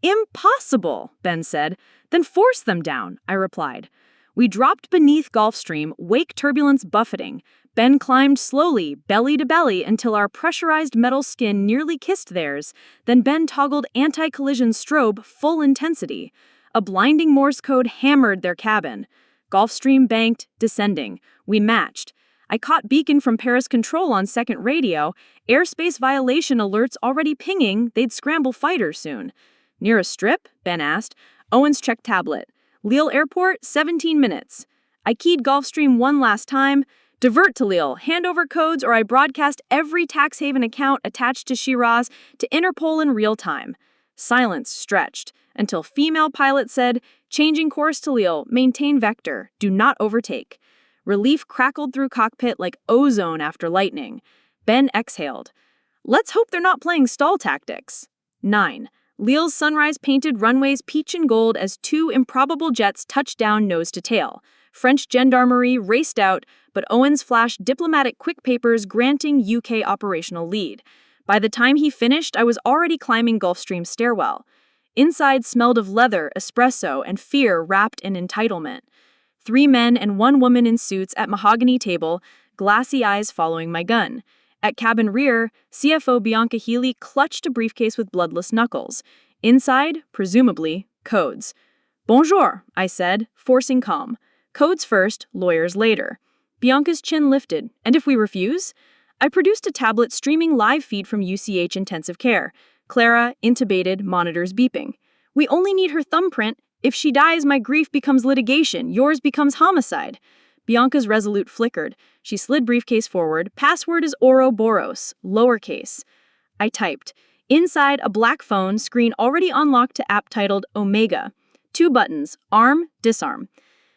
Impossible, Ben said. Then force them down, I replied. We dropped beneath Gulfstream, wake turbulence buffeting. Ben climbed slowly, belly to belly, until our pressurized metal skin nearly kissed theirs. Then Ben toggled anti-collision strobe full intensity. A blinding Morse code hammered their cabin. Gulfstream banked, descending. We matched. I caught beacon from Paris Control on second radio. Airspace violation alerts already pinging. They'd scramble fighters soon. Near a strip? Ben asked. Owens checked tablet. Lille Airport, 17 minutes. I keyed Gulfstream one last time. Divert to Lille, hand over codes, or I broadcast every tax haven account attached to Shiraz to Interpol in real time. Silence stretched until female pilot said, changing course to Lille, maintain vector, do not overtake. Relief crackled through cockpit like ozone after lightning. Ben exhaled. Let's hope they're not playing stall tactics. 9. Lille's sunrise painted runways peach and gold as two improbable jets touched down nose to tail. French gendarmerie raced out, but Owens flashed diplomatic quick papers granting UK operational lead. By the time he finished, I was already climbing Gulfstream's stairwell. Inside smelled of leather, espresso, and fear wrapped in entitlement. 3 men and 1 woman in suits at mahogany table, glassy eyes following my gun. At cabin rear, CFO Bianca Healy clutched a briefcase with bloodless knuckles. Inside, presumably, codes. Bonjour, I said, forcing calm. Codes first, lawyers later. Bianca's chin lifted. And if we refuse? I produced a tablet streaming live feed from UCH intensive care. Clara, intubated, monitors beeping. We only need her thumbprint. If she dies, my grief becomes litigation. Yours becomes homicide. Bianca's resolute flickered. She slid briefcase forward. Password is Ouroboros, lowercase. I typed. Inside, a black phone, screen already unlocked to app titled Omega. 2 buttons, arm, disarm.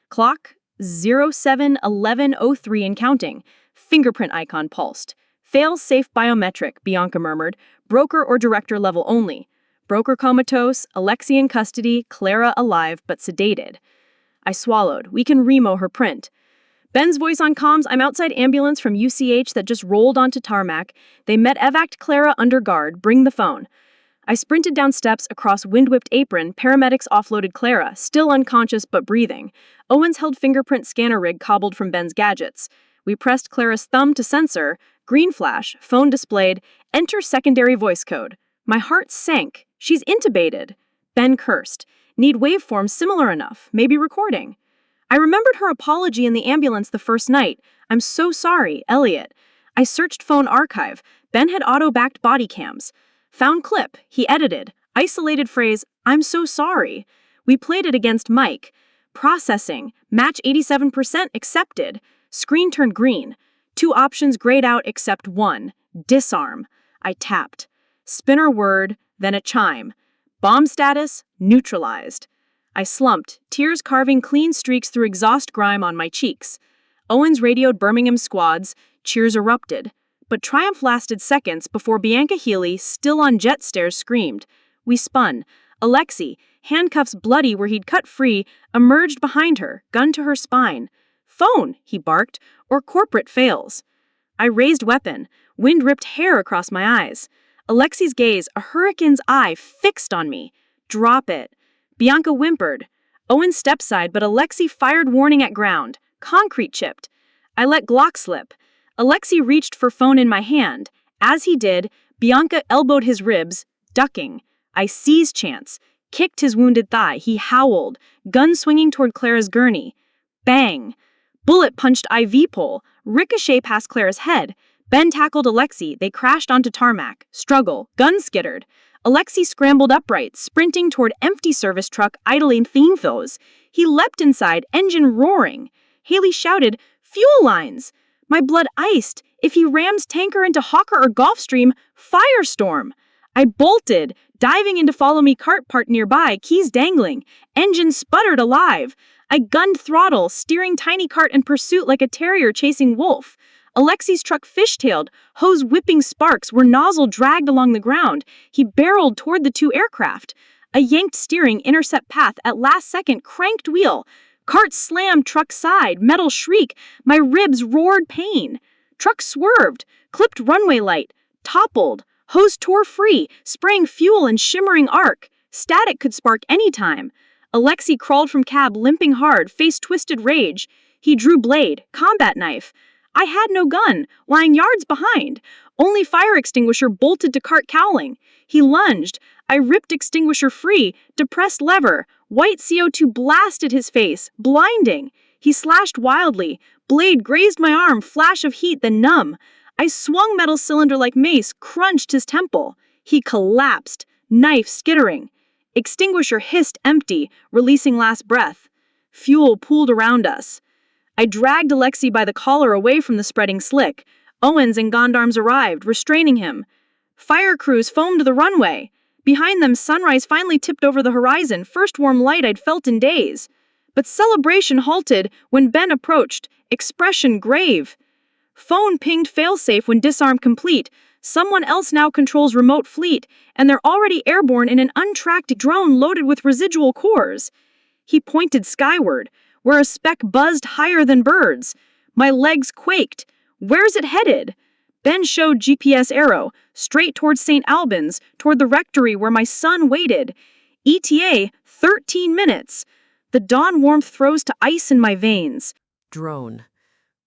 Clock, 07:11:03 and counting. Fingerprint icon pulsed. Fail-safe biometric, Bianca murmured. Broker or director level only. Broker comatose, Alexi in custody, Clara alive but sedated. I swallowed. We can remo her print. Ben's voice on comms, I'm outside ambulance from UCH that just rolled onto tarmac. They met evac Clara under guard. Bring the phone. I sprinted down steps across wind-whipped apron. Paramedics offloaded Clara, still unconscious but breathing. Owens held fingerprint scanner rig cobbled from Ben's gadgets. We pressed Clara's thumb to sensor. Green flash, phone displayed. Enter secondary voice code. My heart sank. She's intubated. Ben cursed. Need waveforms similar enough, maybe recording. I remembered her apology in the ambulance the first night. I'm so sorry, Elliot. I searched phone archive. Ben had auto-backed body cams. Found clip. He edited. Isolated phrase, I'm so sorry. We played it against Mike. Processing. Match 87% accepted. Screen turned green. 2 options grayed out except 1. Disarm. I tapped. Spinner word, then a chime. Bomb status, neutralized. I slumped, tears carving clean streaks through exhaust grime on my cheeks. Owens radioed Birmingham squads, cheers erupted. But triumph lasted seconds before Bianca Healy, still on jet stairs, screamed. We spun. Alexi, handcuffs bloody where he'd cut free, emerged behind her, gun to her spine. Phone, he barked, or corporate fails. I raised weapon, wind-ripped hair across my eyes. Alexi's gaze, a hurricane's eye, fixed on me. Drop it. Bianca whimpered. Owen stepped side, but Alexi fired warning at ground. Concrete chipped. I let Glock slip. Alexi reached for phone in my hand. As he did, Bianca elbowed his ribs, ducking. I seized chance. Kicked his wounded thigh. He howled, gun swinging toward Clara's gurney. Bang. Bullet punched IV pole, ricochet past Clara's head. Ben tackled Alexi. They crashed onto tarmac. Struggle. Gun skittered. Alexi scrambled upright, sprinting toward empty service truck idling themephos. He leapt inside, engine roaring. Haley shouted, Fuel lines! My blood iced. If he rams tanker into hawker or Gulfstream, firestorm. I bolted, diving into follow me cart parked nearby, keys dangling. Engine sputtered alive. I gunned throttle, steering tiny cart in pursuit like a terrier chasing wolf. Alexi's truck fishtailed, hose whipping sparks where nozzle dragged along the ground. He barreled toward the two aircraft. I yanked steering, intercept path, at last second, cranked wheel. Cart slammed truck side, metal shriek. My ribs roared pain. Truck swerved, clipped runway light, toppled. Hose tore free, spraying fuel in shimmering arc. Static could spark any time. Alexi crawled from cab, limping hard, face twisted rage. He drew blade, combat knife. I had no gun, lying yards behind. Only fire extinguisher bolted to cart cowling. He lunged. I ripped extinguisher free, depressed lever. White CO2 blasted his face, blinding. He slashed wildly. Blade grazed my arm, flash of heat, then numb. I swung metal cylinder like mace, crunched his temple. He collapsed, knife skittering. Extinguisher hissed empty, releasing last breath. Fuel pooled around us. I dragged Alexi by the collar away from the spreading slick. Owens and Gondarms arrived, restraining him. Fire crews foamed the runway. Behind them, sunrise finally tipped over the horizon, first warm light I'd felt in days. But celebration halted when Ben approached, expression grave. Phone pinged failsafe when disarm complete. Someone else now controls remote fleet, and they're already airborne in an untracked drone loaded with residual cores. He pointed skyward, where a speck buzzed higher than birds. My legs quaked. Where's it headed? Ben showed GPS arrow, straight towards St. Albans, toward the rectory where my son waited. ETA, 13 minutes. The dawn warmth froze to ice in my veins. Drone.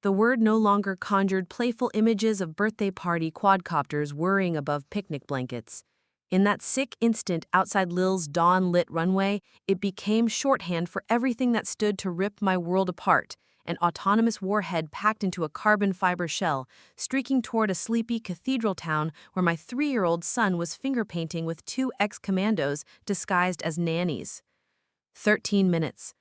The word no longer conjured playful images of birthday party quadcopters whirring above picnic blankets. In that sick instant outside Lil's dawn-lit runway, it became shorthand for everything that stood to rip my world apart, an autonomous warhead packed into a carbon fiber shell, streaking toward a sleepy cathedral town where my 3-year-old son was finger-painting with 2 ex-commandos disguised as nannies. 13 minutes.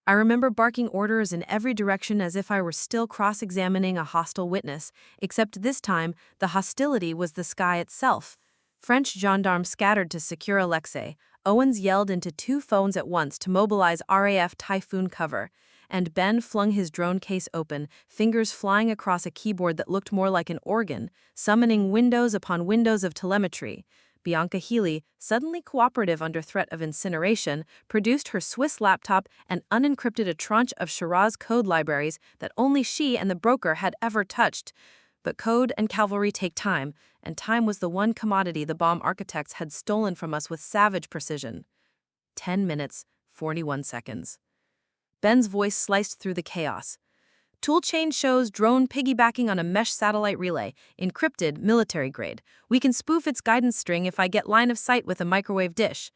I remember barking orders in every direction as if I were still cross-examining a hostile witness, except this time the hostility was the sky itself. French gendarmes scattered to secure Alexei. Owens yelled into 2 phones at once to mobilize RAF Typhoon cover, and Ben flung his drone case open, fingers flying across a keyboard that looked more like an organ, summoning windows upon windows of telemetry. Bianca Healy, suddenly cooperative under threat of incineration, produced her Swiss laptop and unencrypted a tranche of Shiraz code libraries that only she and the broker had ever touched. But code and cavalry take time, and time was the one commodity the bomb architects had stolen from us with savage precision. 10 minutes, 41 seconds. Ben's voice sliced through the chaos. Toolchain shows drone piggybacking on a mesh satellite relay, encrypted, military grade. We can spoof its guidance string if I get line of sight with a microwave dish.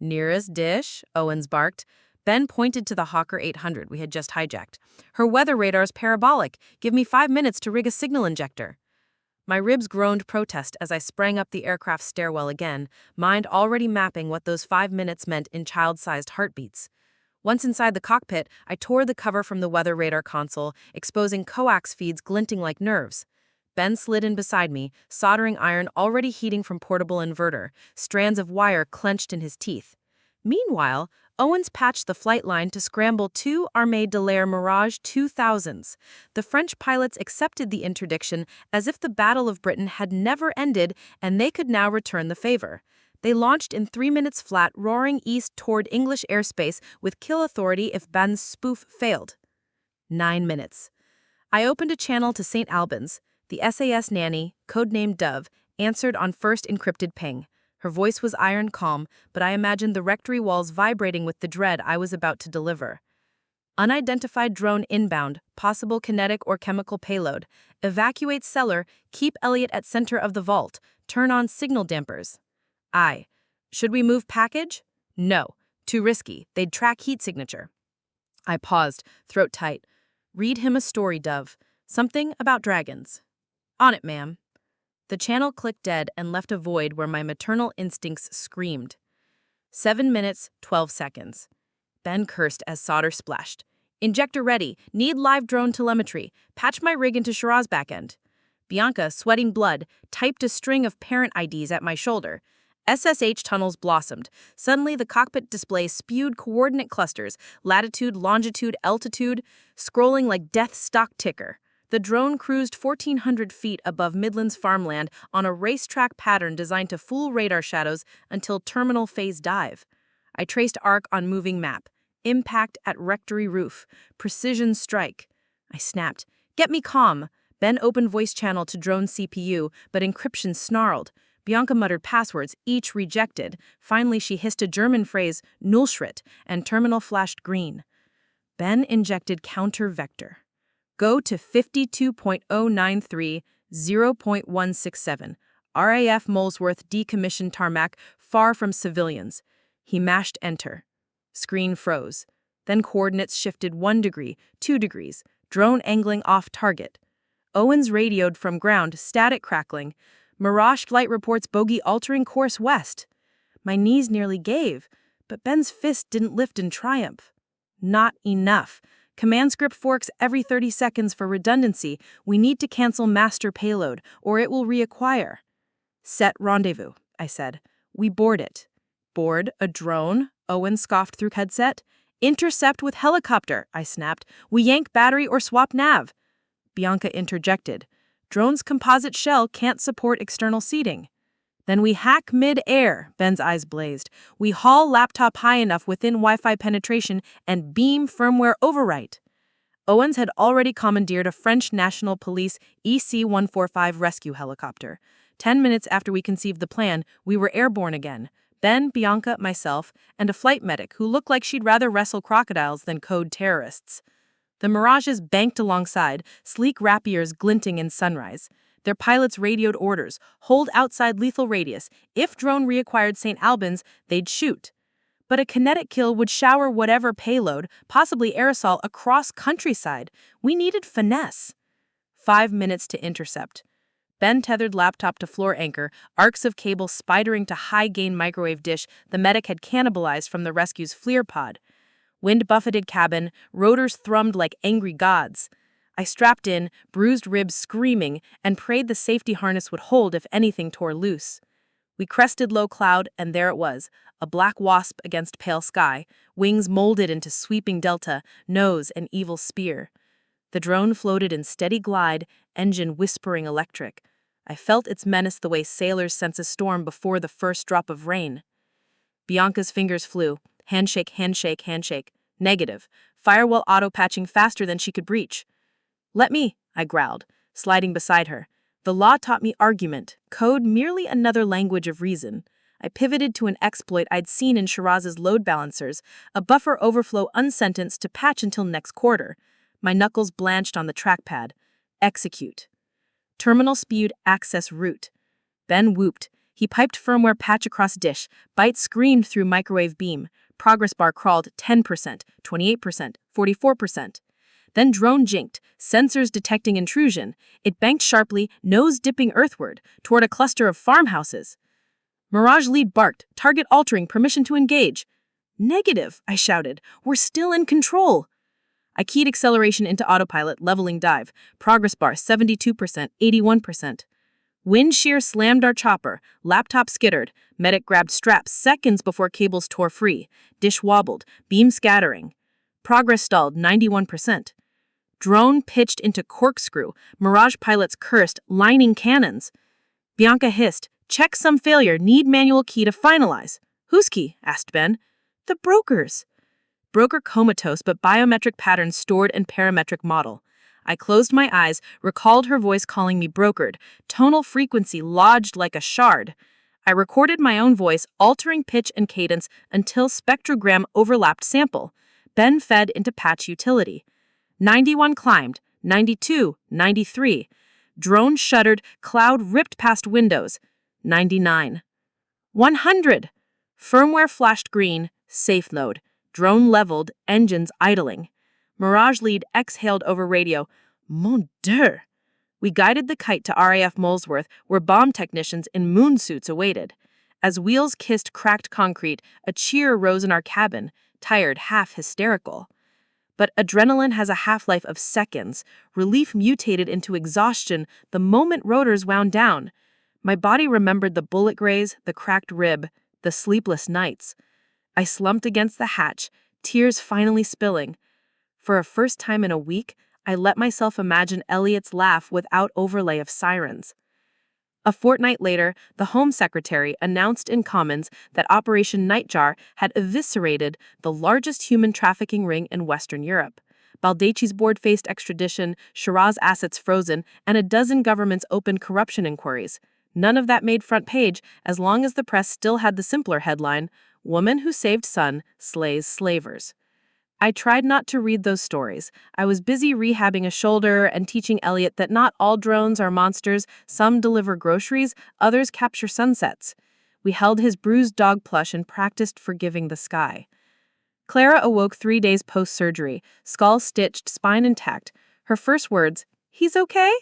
Nearest dish, Owens barked. Ben pointed to the Hawker 800 we had just hijacked. Her weather radar's parabolic. Give me 5 minutes to rig a signal injector. My ribs groaned protest as I sprang up the aircraft stairwell again, mind already mapping what those 5 minutes meant in child-sized heartbeats. Once inside the cockpit, I tore the cover from the weather radar console, exposing coax feeds glinting like nerves. Ben slid in beside me, soldering iron already heating from portable inverter, strands of wire clenched in his teeth. Meanwhile, Owens patched the flight line to scramble 2 Armée de l'Air Mirage 2000s. The French pilots accepted the interdiction as if the Battle of Britain had never ended and they could now return the favor. They launched in 3 minutes flat, roaring east toward English airspace with kill authority if Ben's spoof failed. 9 minutes. I opened a channel to St. Albans. The SAS Nanny, codenamed Dove, answered on first encrypted ping. Her voice was iron calm, but I imagined the rectory walls vibrating with the dread I was about to deliver. Unidentified drone inbound, possible kinetic or chemical payload. Evacuate cellar, keep Elliot at center of the vault, turn on signal dampers. Should we move package? No. Too risky. They'd track heat signature. I paused, throat tight. Read him a story, Dove. Something about dragons. On it, ma'am. The channel clicked dead and left a void where my maternal instincts screamed. 7 minutes, 12 seconds. Ben cursed as solder splashed. Injector ready. Need live drone telemetry. Patch my rig into Shiraz backend. Bianca, sweating blood, typed a string of parent IDs at my shoulder. SSH tunnels blossomed. Suddenly, the cockpit display spewed coordinate clusters, latitude, longitude, altitude, scrolling like death stock ticker. The drone cruised 1,400 feet above Midland's farmland on a racetrack pattern designed to fool radar shadows until terminal phase dive. I traced arc on moving map. Impact at rectory roof. Precision strike. I snapped. Get me calm. Ben opened voice channel to drone CPU, but encryption snarled. Bianca muttered passwords, each rejected. Finally, she hissed a German phrase, Nullschritt, and terminal flashed green. Ben injected counter vector. Go to 52.093, 0.167. RAF Molesworth decommissioned tarmac, far from civilians. He mashed enter. Screen froze. Then coordinates shifted 1 degree, 2 degrees. Drone angling off target. Owens radioed from ground, static crackling. Mirage flight reports bogey altering course west. My knees nearly gave, but Ben's fist didn't lift in triumph. Not enough. Command script forks every 30 seconds for redundancy. We need to cancel master payload, or it will reacquire. Set rendezvous, I said. We board it. Board a drone? Owen scoffed through headset. Intercept with helicopter, I snapped. We yank battery or swap nav. Bianca interjected. Drone's composite shell can't support external seating. Then we hack mid-air, Ben's eyes blazed. We haul laptop high enough within Wi-Fi penetration and beam firmware overwrite. Owens had already commandeered a French National Police EC-145 rescue helicopter. 10 minutes after we conceived the plan, we were airborne again. Ben, Bianca, myself, and a flight medic who looked like she'd rather wrestle crocodiles than code terrorists. The Mirages banked alongside, sleek rapiers glinting in sunrise. Their pilots radioed orders, hold outside lethal radius. If drone reacquired St. Albans, they'd shoot. But a kinetic kill would shower whatever payload, possibly aerosol, across countryside. We needed finesse. 5 minutes to intercept. Ben tethered laptop to floor anchor, arcs of cable spidering to high-gain microwave dish the medic had cannibalized from the rescue's FLIR pod. Wind-buffeted cabin, rotors thrummed like angry gods. I strapped in, bruised ribs screaming, and prayed the safety harness would hold if anything tore loose. We crested low cloud, and there it was, a black wasp against pale sky, wings molded into sweeping delta, nose an evil spear. The drone floated in steady glide, engine whispering electric. I felt its menace the way sailors sense a storm before the first drop of rain. Bianca's fingers flew. Handshake, handshake, handshake. Negative. Firewall auto-patching faster than she could breach. Let me, I growled, sliding beside her. The law taught me argument, code merely another language of reason. I pivoted to an exploit I'd seen in Shiraz's load balancers, a buffer overflow unsentenced to patch until next quarter. My knuckles blanched on the trackpad. Execute. Terminal spewed access route. Ben whooped. He piped firmware patch across dish. Byte screamed through microwave beam. Progress bar crawled 10%, 28%, 44%. Then drone jinked, sensors detecting intrusion. It banked sharply, nose dipping earthward, toward a cluster of farmhouses. Mirage lead barked, target altering, permission to engage. Negative, I shouted. We're still in control. I keyed acceleration into autopilot, leveling dive. Progress bar 72%, 81%. Wind shear slammed our chopper. Laptop skittered. Medic grabbed straps seconds before cables tore free. Dish wobbled, beam scattering. Progress stalled 91%. Drone pitched into corkscrew. Mirage pilots cursed, lining cannons. Bianca hissed, check some failure, need manual key to finalize. Whose key? Asked Ben. The broker's. Broker comatose but biometric patterns stored in parametric model. I closed my eyes, recalled her voice calling me brokered, tonal frequency lodged like a shard. I recorded my own voice, altering pitch and cadence until spectrogram overlapped sample. Ben fed into patch utility. 91 climbed, 92, 93. Drone shuddered, cloud ripped past windows. 99. 100. Firmware flashed green, safe mode. Drone leveled, engines idling. Mirage lead exhaled over radio. Mon Dieu! We guided the kite to RAF Molesworth, where bomb technicians in moon suits awaited. As wheels kissed cracked concrete, a cheer rose in our cabin, tired, half hysterical. But adrenaline has a half-life of seconds. Relief mutated into exhaustion the moment rotors wound down. My body remembered the bullet graze, the cracked rib, the sleepless nights. I slumped against the hatch, tears finally spilling. For a first time in a week, I let myself imagine Elliot's laugh without overlay of sirens. A fortnight later, the Home Secretary announced in Commons that Operation Nightjar had eviscerated the largest human trafficking ring in Western Europe. Baldacci's board faced extradition, Shiraz assets frozen, and a dozen governments opened corruption inquiries. None of that made front page as long as the press still had the simpler headline, "Woman who saved son slays slavers." I tried not to read those stories. I was busy rehabbing a shoulder and teaching Elliot that not all drones are monsters. Some deliver groceries, others capture sunsets. We held his bruised dog plush and practiced forgiving the sky. Clara awoke 3 days post-surgery, skull stitched, spine intact. Her first words, "He's okay?"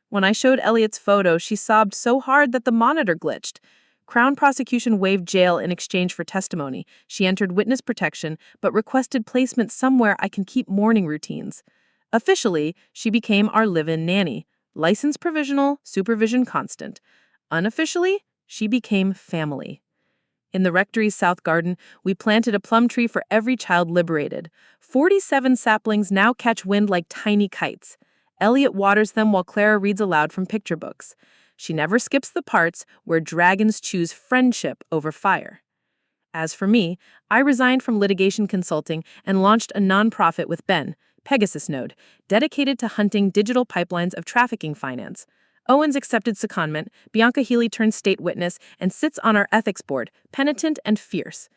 When I showed Elliot's photo, she sobbed so hard that the monitor glitched. Crown prosecution waived jail in exchange for testimony. She entered witness protection, but requested placement somewhere I can keep morning routines. Officially, she became our live-in nanny. License provisional, supervision constant. Unofficially, she became family. In the rectory's south garden, we planted a plum tree for every child liberated. 47 saplings now catch wind like tiny kites. Elliot waters them while Clara reads aloud from picture books. She never skips the parts where dragons choose friendship over fire. As for me, I resigned from litigation consulting and launched a nonprofit with Ben, Pegasus Node, dedicated to hunting digital pipelines of trafficking finance. Owens accepted secondment, Bianca Healy turned state witness, and sits on our ethics board, penitent and fierce.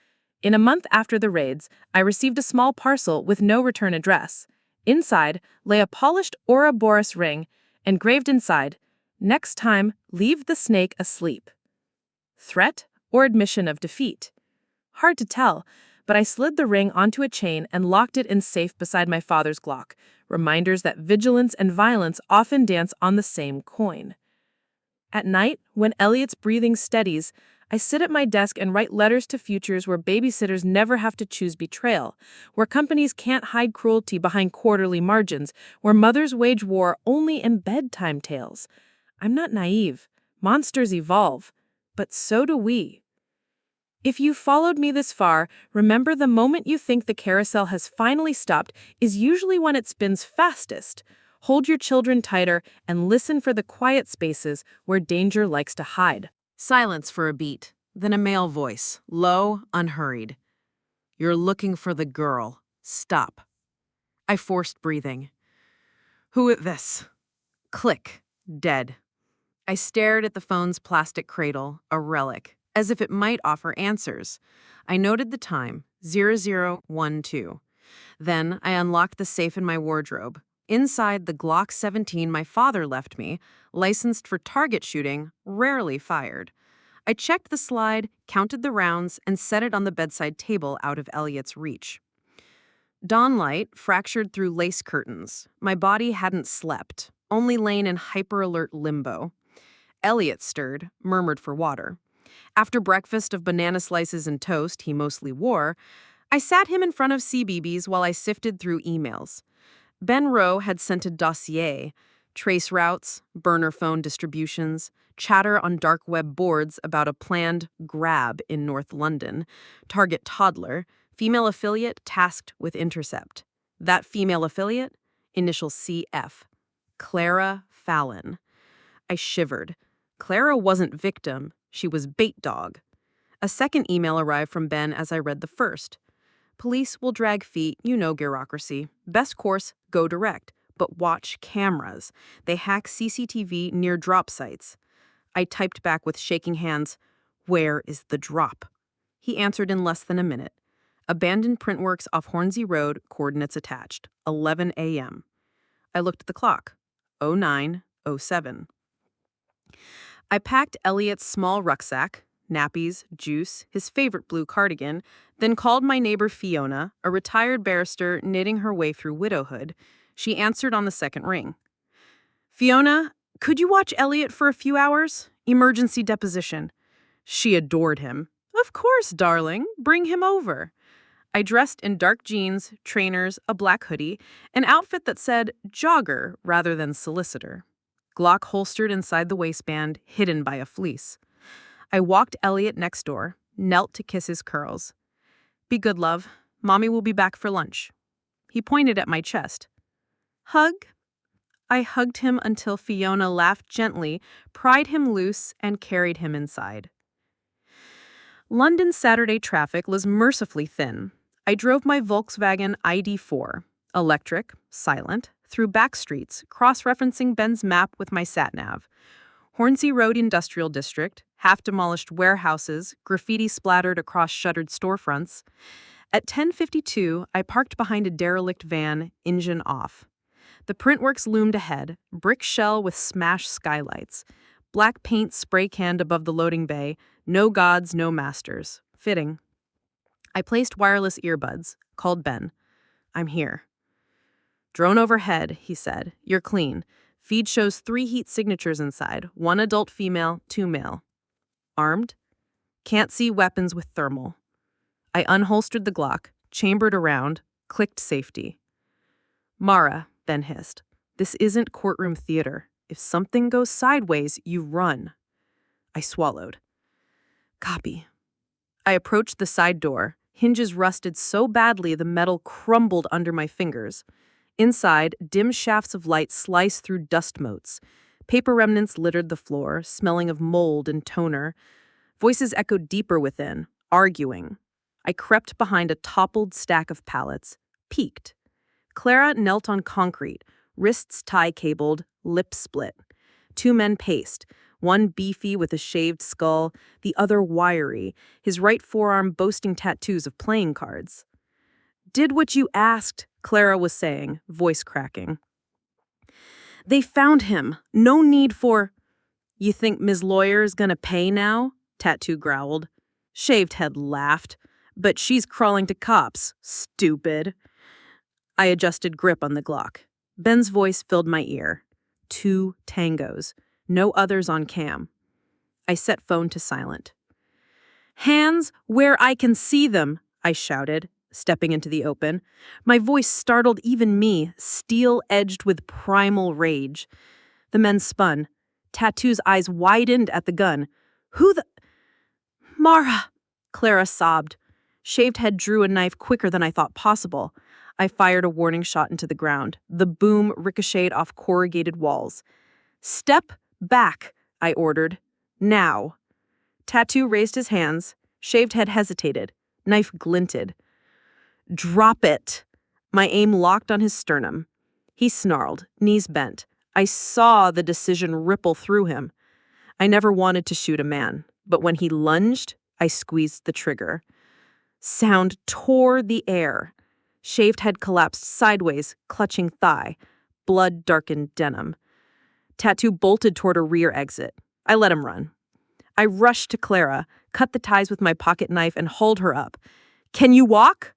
In a month after the raids, I received a small parcel with no return address. Inside lay a polished Ouroboros ring, engraved inside, "Next time, leave the snake asleep." Threat or admission of defeat? Hard to tell, but I slid the ring onto a chain and locked it in safe beside my father's Glock, reminders that vigilance and violence often dance on the same coin. At night, when Elliot's breathing steadies, I sit at my desk and write letters to futures where babysitters never have to choose betrayal, where companies can't hide cruelty behind quarterly margins, where mothers wage war only in bedtime tales. I'm not naive. Monsters evolve, but so do we. If you followed me this far, remember the moment you think the carousel has finally stopped is usually when it spins fastest. Hold your children tighter and listen for the quiet spaces where danger likes to hide. Silence for a beat, then a male voice, low, unhurried. "You're looking for the girl. Stop." I forced breathing. "Who is this?" Click. Dead. I stared at the phone's plastic cradle, a relic, as if it might offer answers. I noted the time, 0012. Then I unlocked the safe in my wardrobe. Inside the Glock 17 my father left me, licensed for target shooting, rarely fired. I checked the slide, counted the rounds, and set it on the bedside table out of Elliot's reach. Dawn light fractured through lace curtains. My body hadn't slept, only lain in hyper-alert limbo. Elliot stirred, murmured for water. After breakfast of banana slices and toast he mostly wore, I sat him in front of CBeebies while I sifted through emails. Ben Rowe had sent a dossier, trace routes, burner phone distributions, chatter on dark web boards about a planned grab in North London, target toddler, female affiliate tasked with intercept. That female affiliate? Initial CF. Clara Fallon. I shivered. Clara wasn't victim, she was bait dog. A second email arrived from Ben as I read the first. Police will drag feet, you know bureaucracy. Best course, go direct. But watch cameras. They hack CCTV near drop sites. I typed back with shaking hands, "Where is the drop?" He answered in less than a minute. Abandoned printworks off Hornsey Road, coordinates attached. 11 a.m. I looked at the clock. 09:07. I packed Elliot's small rucksack, nappies, juice, his favorite blue cardigan, then called my neighbor Fiona, a retired barrister knitting her way through widowhood. She answered on the second ring. "Fiona, could you watch Elliot for a few hours? Emergency deposition." She adored him. "Of course, darling. Bring him over." I dressed in dark jeans, trainers, a black hoodie, an outfit that said jogger rather than solicitor. Glock holstered inside the waistband, hidden by a fleece. I walked Elliot next door, knelt to kiss his curls. "Be good, love. Mommy will be back for lunch." He pointed at my chest. "Hug?" I hugged him until Fiona laughed gently, pried him loose, and carried him inside. London's Saturday traffic was mercifully thin. I drove my Volkswagen ID4, electric, silent, through back streets, cross-referencing Ben's map with my sat-nav. Hornsey Road Industrial District, half-demolished warehouses, graffiti splattered across shuttered storefronts. At 10:52, I parked behind a derelict van, engine off. The printworks loomed ahead, brick shell with smashed skylights. Black paint spray canned above the loading bay, no gods, no masters. Fitting. I placed wireless earbuds, called Ben. "I'm here." "Drone overhead," he said. "You're clean. Feed shows 3 heat signatures inside, 1 adult female, 2 male. Armed? Can't see weapons with thermal." I unholstered the Glock, chambered around, clicked safety. "Mara," Ben hissed, "this isn't courtroom theater. If something goes sideways, you run." I swallowed. "Copy." I approached the side door. Hinges rusted so badly the metal crumbled under my fingers. Inside, dim shafts of light sliced through dust motes. Paper remnants littered the floor, smelling of mold and toner. Voices echoed deeper within, arguing. I crept behind a toppled stack of pallets, peeked. Clara knelt on concrete, wrists tie-cabled, lips split. 2 men paced, one beefy with a shaved skull, the other wiry, his right forearm boasting tattoos of playing cards. "Did what you asked," Clara was saying, voice cracking. "They found him. No need for—" "You think Ms. Lawyer is gonna pay now?" Tattoo growled. Shaved Head laughed. "But she's crawling to cops. Stupid." I adjusted grip on the Glock. Ben's voice filled my ear. 2 tangos. No others on cam. I set phone to silent. "Hands where I can see them," I shouted, stepping into the open. My voice startled even me, steel-edged with primal rage. The men spun. Tattoo's eyes widened at the gun. "Who the—" "Mara!" Clara sobbed. Shaved Head drew a knife quicker than I thought possible. I fired a warning shot into the ground. The boom ricocheted off corrugated walls. "Step back," I ordered. "Now." Tattoo raised his hands. Shaved Head hesitated. Knife glinted. "Drop it." My aim locked on his sternum. He snarled, knees bent. I saw the decision ripple through him. I never wanted to shoot a man, but when he lunged, I squeezed the trigger. Sound tore the air. Shaved Head collapsed sideways, clutching thigh. Blood darkened denim. Tattoo bolted toward a rear exit. I let him run. I rushed to Clara, cut the ties with my pocket knife, and hauled her up. "Can you walk?"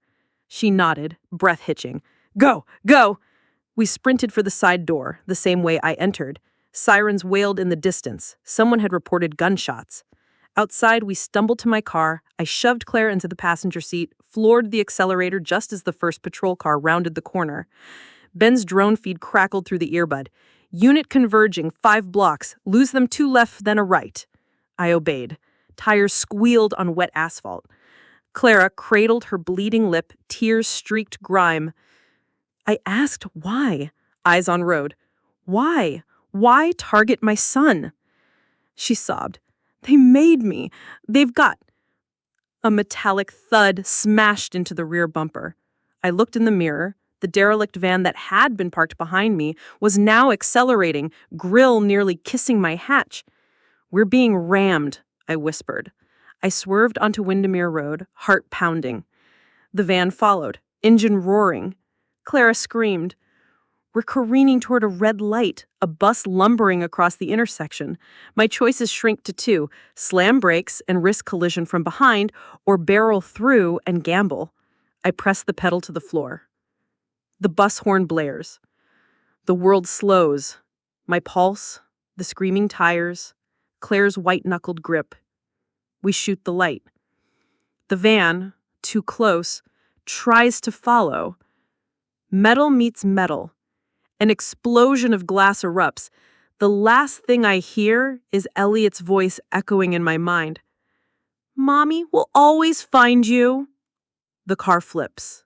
She nodded, breath hitching. "Go, go!" We sprinted for the side door, the same way I entered. Sirens wailed in the distance. Someone had reported gunshots. Outside, we stumbled to my car. I shoved Claire into the passenger seat, floored the accelerator just as the first patrol car rounded the corner. Ben's drone feed crackled through the earbud. "Unit converging 5 blocks. Lose them 2 left, then a right." I obeyed. Tires squealed on wet asphalt. Clara cradled her bleeding lip, tears streaked grime. I asked why. Eyes on road. Why? Why target my son? She sobbed. "They made me. They've got—" A metallic thud smashed into the rear bumper. I looked in the mirror. The derelict van that had been parked behind me was now accelerating, grill nearly kissing my hatch. "We're being rammed," I whispered. I swerved onto Windermere Road, heart pounding. The van followed, engine roaring. Clara screamed. We're careening toward a red light, a bus lumbering across the intersection. My choices shrink to 2, slam brakes and risk collision from behind, or barrel through and gamble. I press the pedal to the floor. The bus horn blares. The world slows. My pulse, the screaming tires, Claire's white-knuckled grip. We shoot the light. The van, too close, tries to follow. Metal meets metal. An explosion of glass erupts. The last thing I hear is Elliot's voice echoing in my mind. "Mommy will always find you." The car flips.